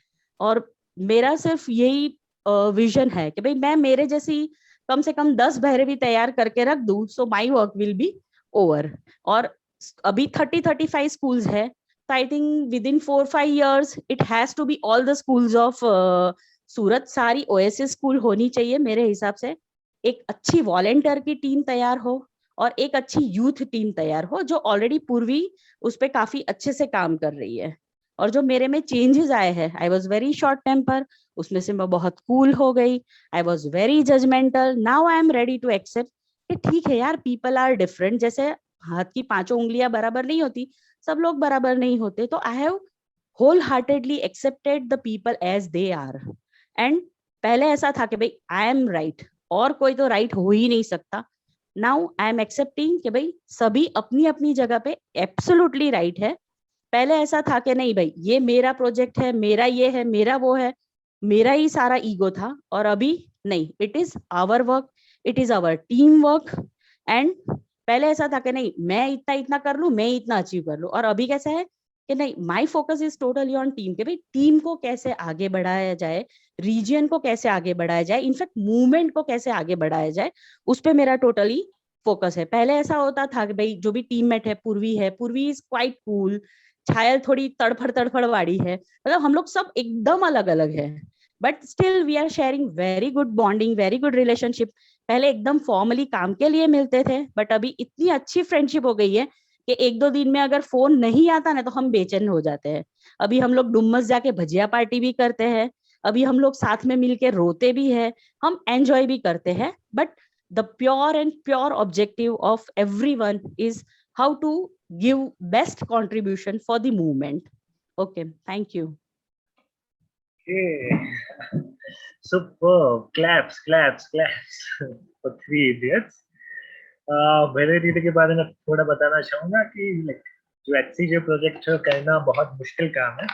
और मेरा सिर्फ यही विजन है कि भाई मैं मेरे जैसी कम से कम 10 भैरवी तैयार करके रख दूं, so my work will be over. और अभी 30-35 स्कूल्स है, तो I think within 4-5 years it has to be all the schools of Surat. सारी OSS स्कूल होनी चाहिए मेरे हिसाब से। एक अच्छी वॉलेंटियर की टीम तैयार हो और एक अच्छी यूथ टीम तैयार हो, जो ऑलरेडी पूर्वी उस पर काफी अच्छे से काम कर रही है। और जो मेरे में चेंजेस आए हैं, I was very short temper, उसमें से मैं बहुत कूल हो गई। I was very judgemental, now I am ready to accept कि ठीक है यार, पीपल आर डिफरेंट। जैसे हाथ की 5 उंगलियां बराबर नहीं होती, सब लोग बराबर नहीं होते, तो I have whole heartedly accepted the people as they are. And पहले ऐसा था कि भाई आई एम राइट और कोई तो राइट हो ही नहीं सकता। नाउ आई एम एक्सेप्टिंग कि भाई सभी अपनी अपनी जगह पे एब्सोल्युटली राइट है। पहले ऐसा था कि नहीं भाई ये मेरा प्रोजेक्ट है, मेरा ये है, मेरा वो है, मेरा ही सारा ईगो था। और अभी नहीं, it is our work, it is our team work. And पहले ऐसा था कि नहीं मैं इतना इतना कर लूं, मैं इतना अचीव कर लूं, और अभी कैसा है कि नहीं, my focus is totally on team, के भाई टीम को कैसे आगे बढ़ाया जाए, रीजन को कैसे आगे बढ़ाया जाए, इनफैक्ट मूवमेंट को कैसे आगे बढ़ाया जाए, उस पर मेरा टोटली फोकस है। पहले ऐसा होता था कि भाई जो भी टीममेट है, पूर्वी इज क्वाइट कूल, छायल थोड़ी तड़फड़ तड़फड़ वाली है, मतलब हम लोग सब एकदम अलग अलग है, but still we are sharing very good bonding, very good relationship. पहले एकदम फॉर्मली काम के लिए मिलते थे, बट अभी इतनी अच्छी फ्रेंडशिप हो गई है कि 1-2 दिन में अगर फोन नहीं आता ना तो हम बेचैन हो जाते हैं। अभी हम लोग डुम्मस जाके भजिया पार्टी भी करते हैं, अभी हम लोग साथ में मिलके रोते भी है, हम एंजॉय भी करते हैं। But the pure objective of everyone is how to give best contribution for the movement. Okay, thank you. Okay. Superb. Claps, claps, claps for 3 idiots. मेरे दीदी के बारे में थोड़ा बताना चाहूंगा कि जो HCJ प्रोजेक्ट करना बहुत मुश्किल काम है।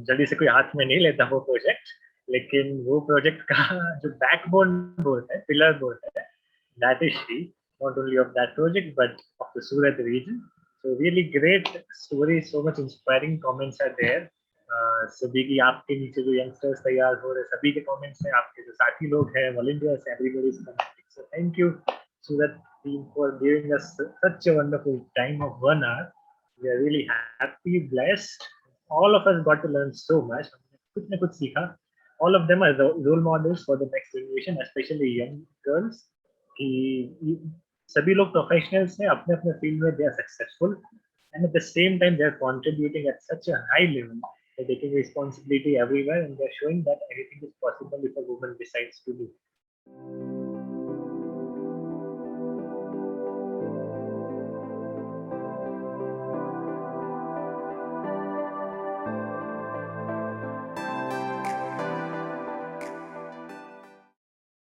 जल्दी से कोई हाथ में नहीं लेता वो प्रोजेक्ट, लेकिन वो प्रोजेक्ट का जो बैकबोन बोलते हैं, पिलर बोलते हैं, that is she, not only of that project but of the Surat region. So really great story, so much inspiring comments are there. सभी की आपके नीचे जो यंगस्टर्स तैयार हो रहे सभी के कमेंट्स हैं, आपके जो साथी लोग हैं, volunteers, everybody is commenting. So thank you Surat team for giving us such a wonderful time of 1 hour. We are really happy, blessed. All of us got to learn so much. कुछ ना कुछ सीखा. All of them are role models for the next generation, especially young girls. कि सभी लोग प्रोफेशनल्स हैं, अपने अपने फील्ड में they are successful, and at the same time they are contributing at such a high level. They're taking responsibility everywhere, and they're showing that anything is possible if a woman decides to do.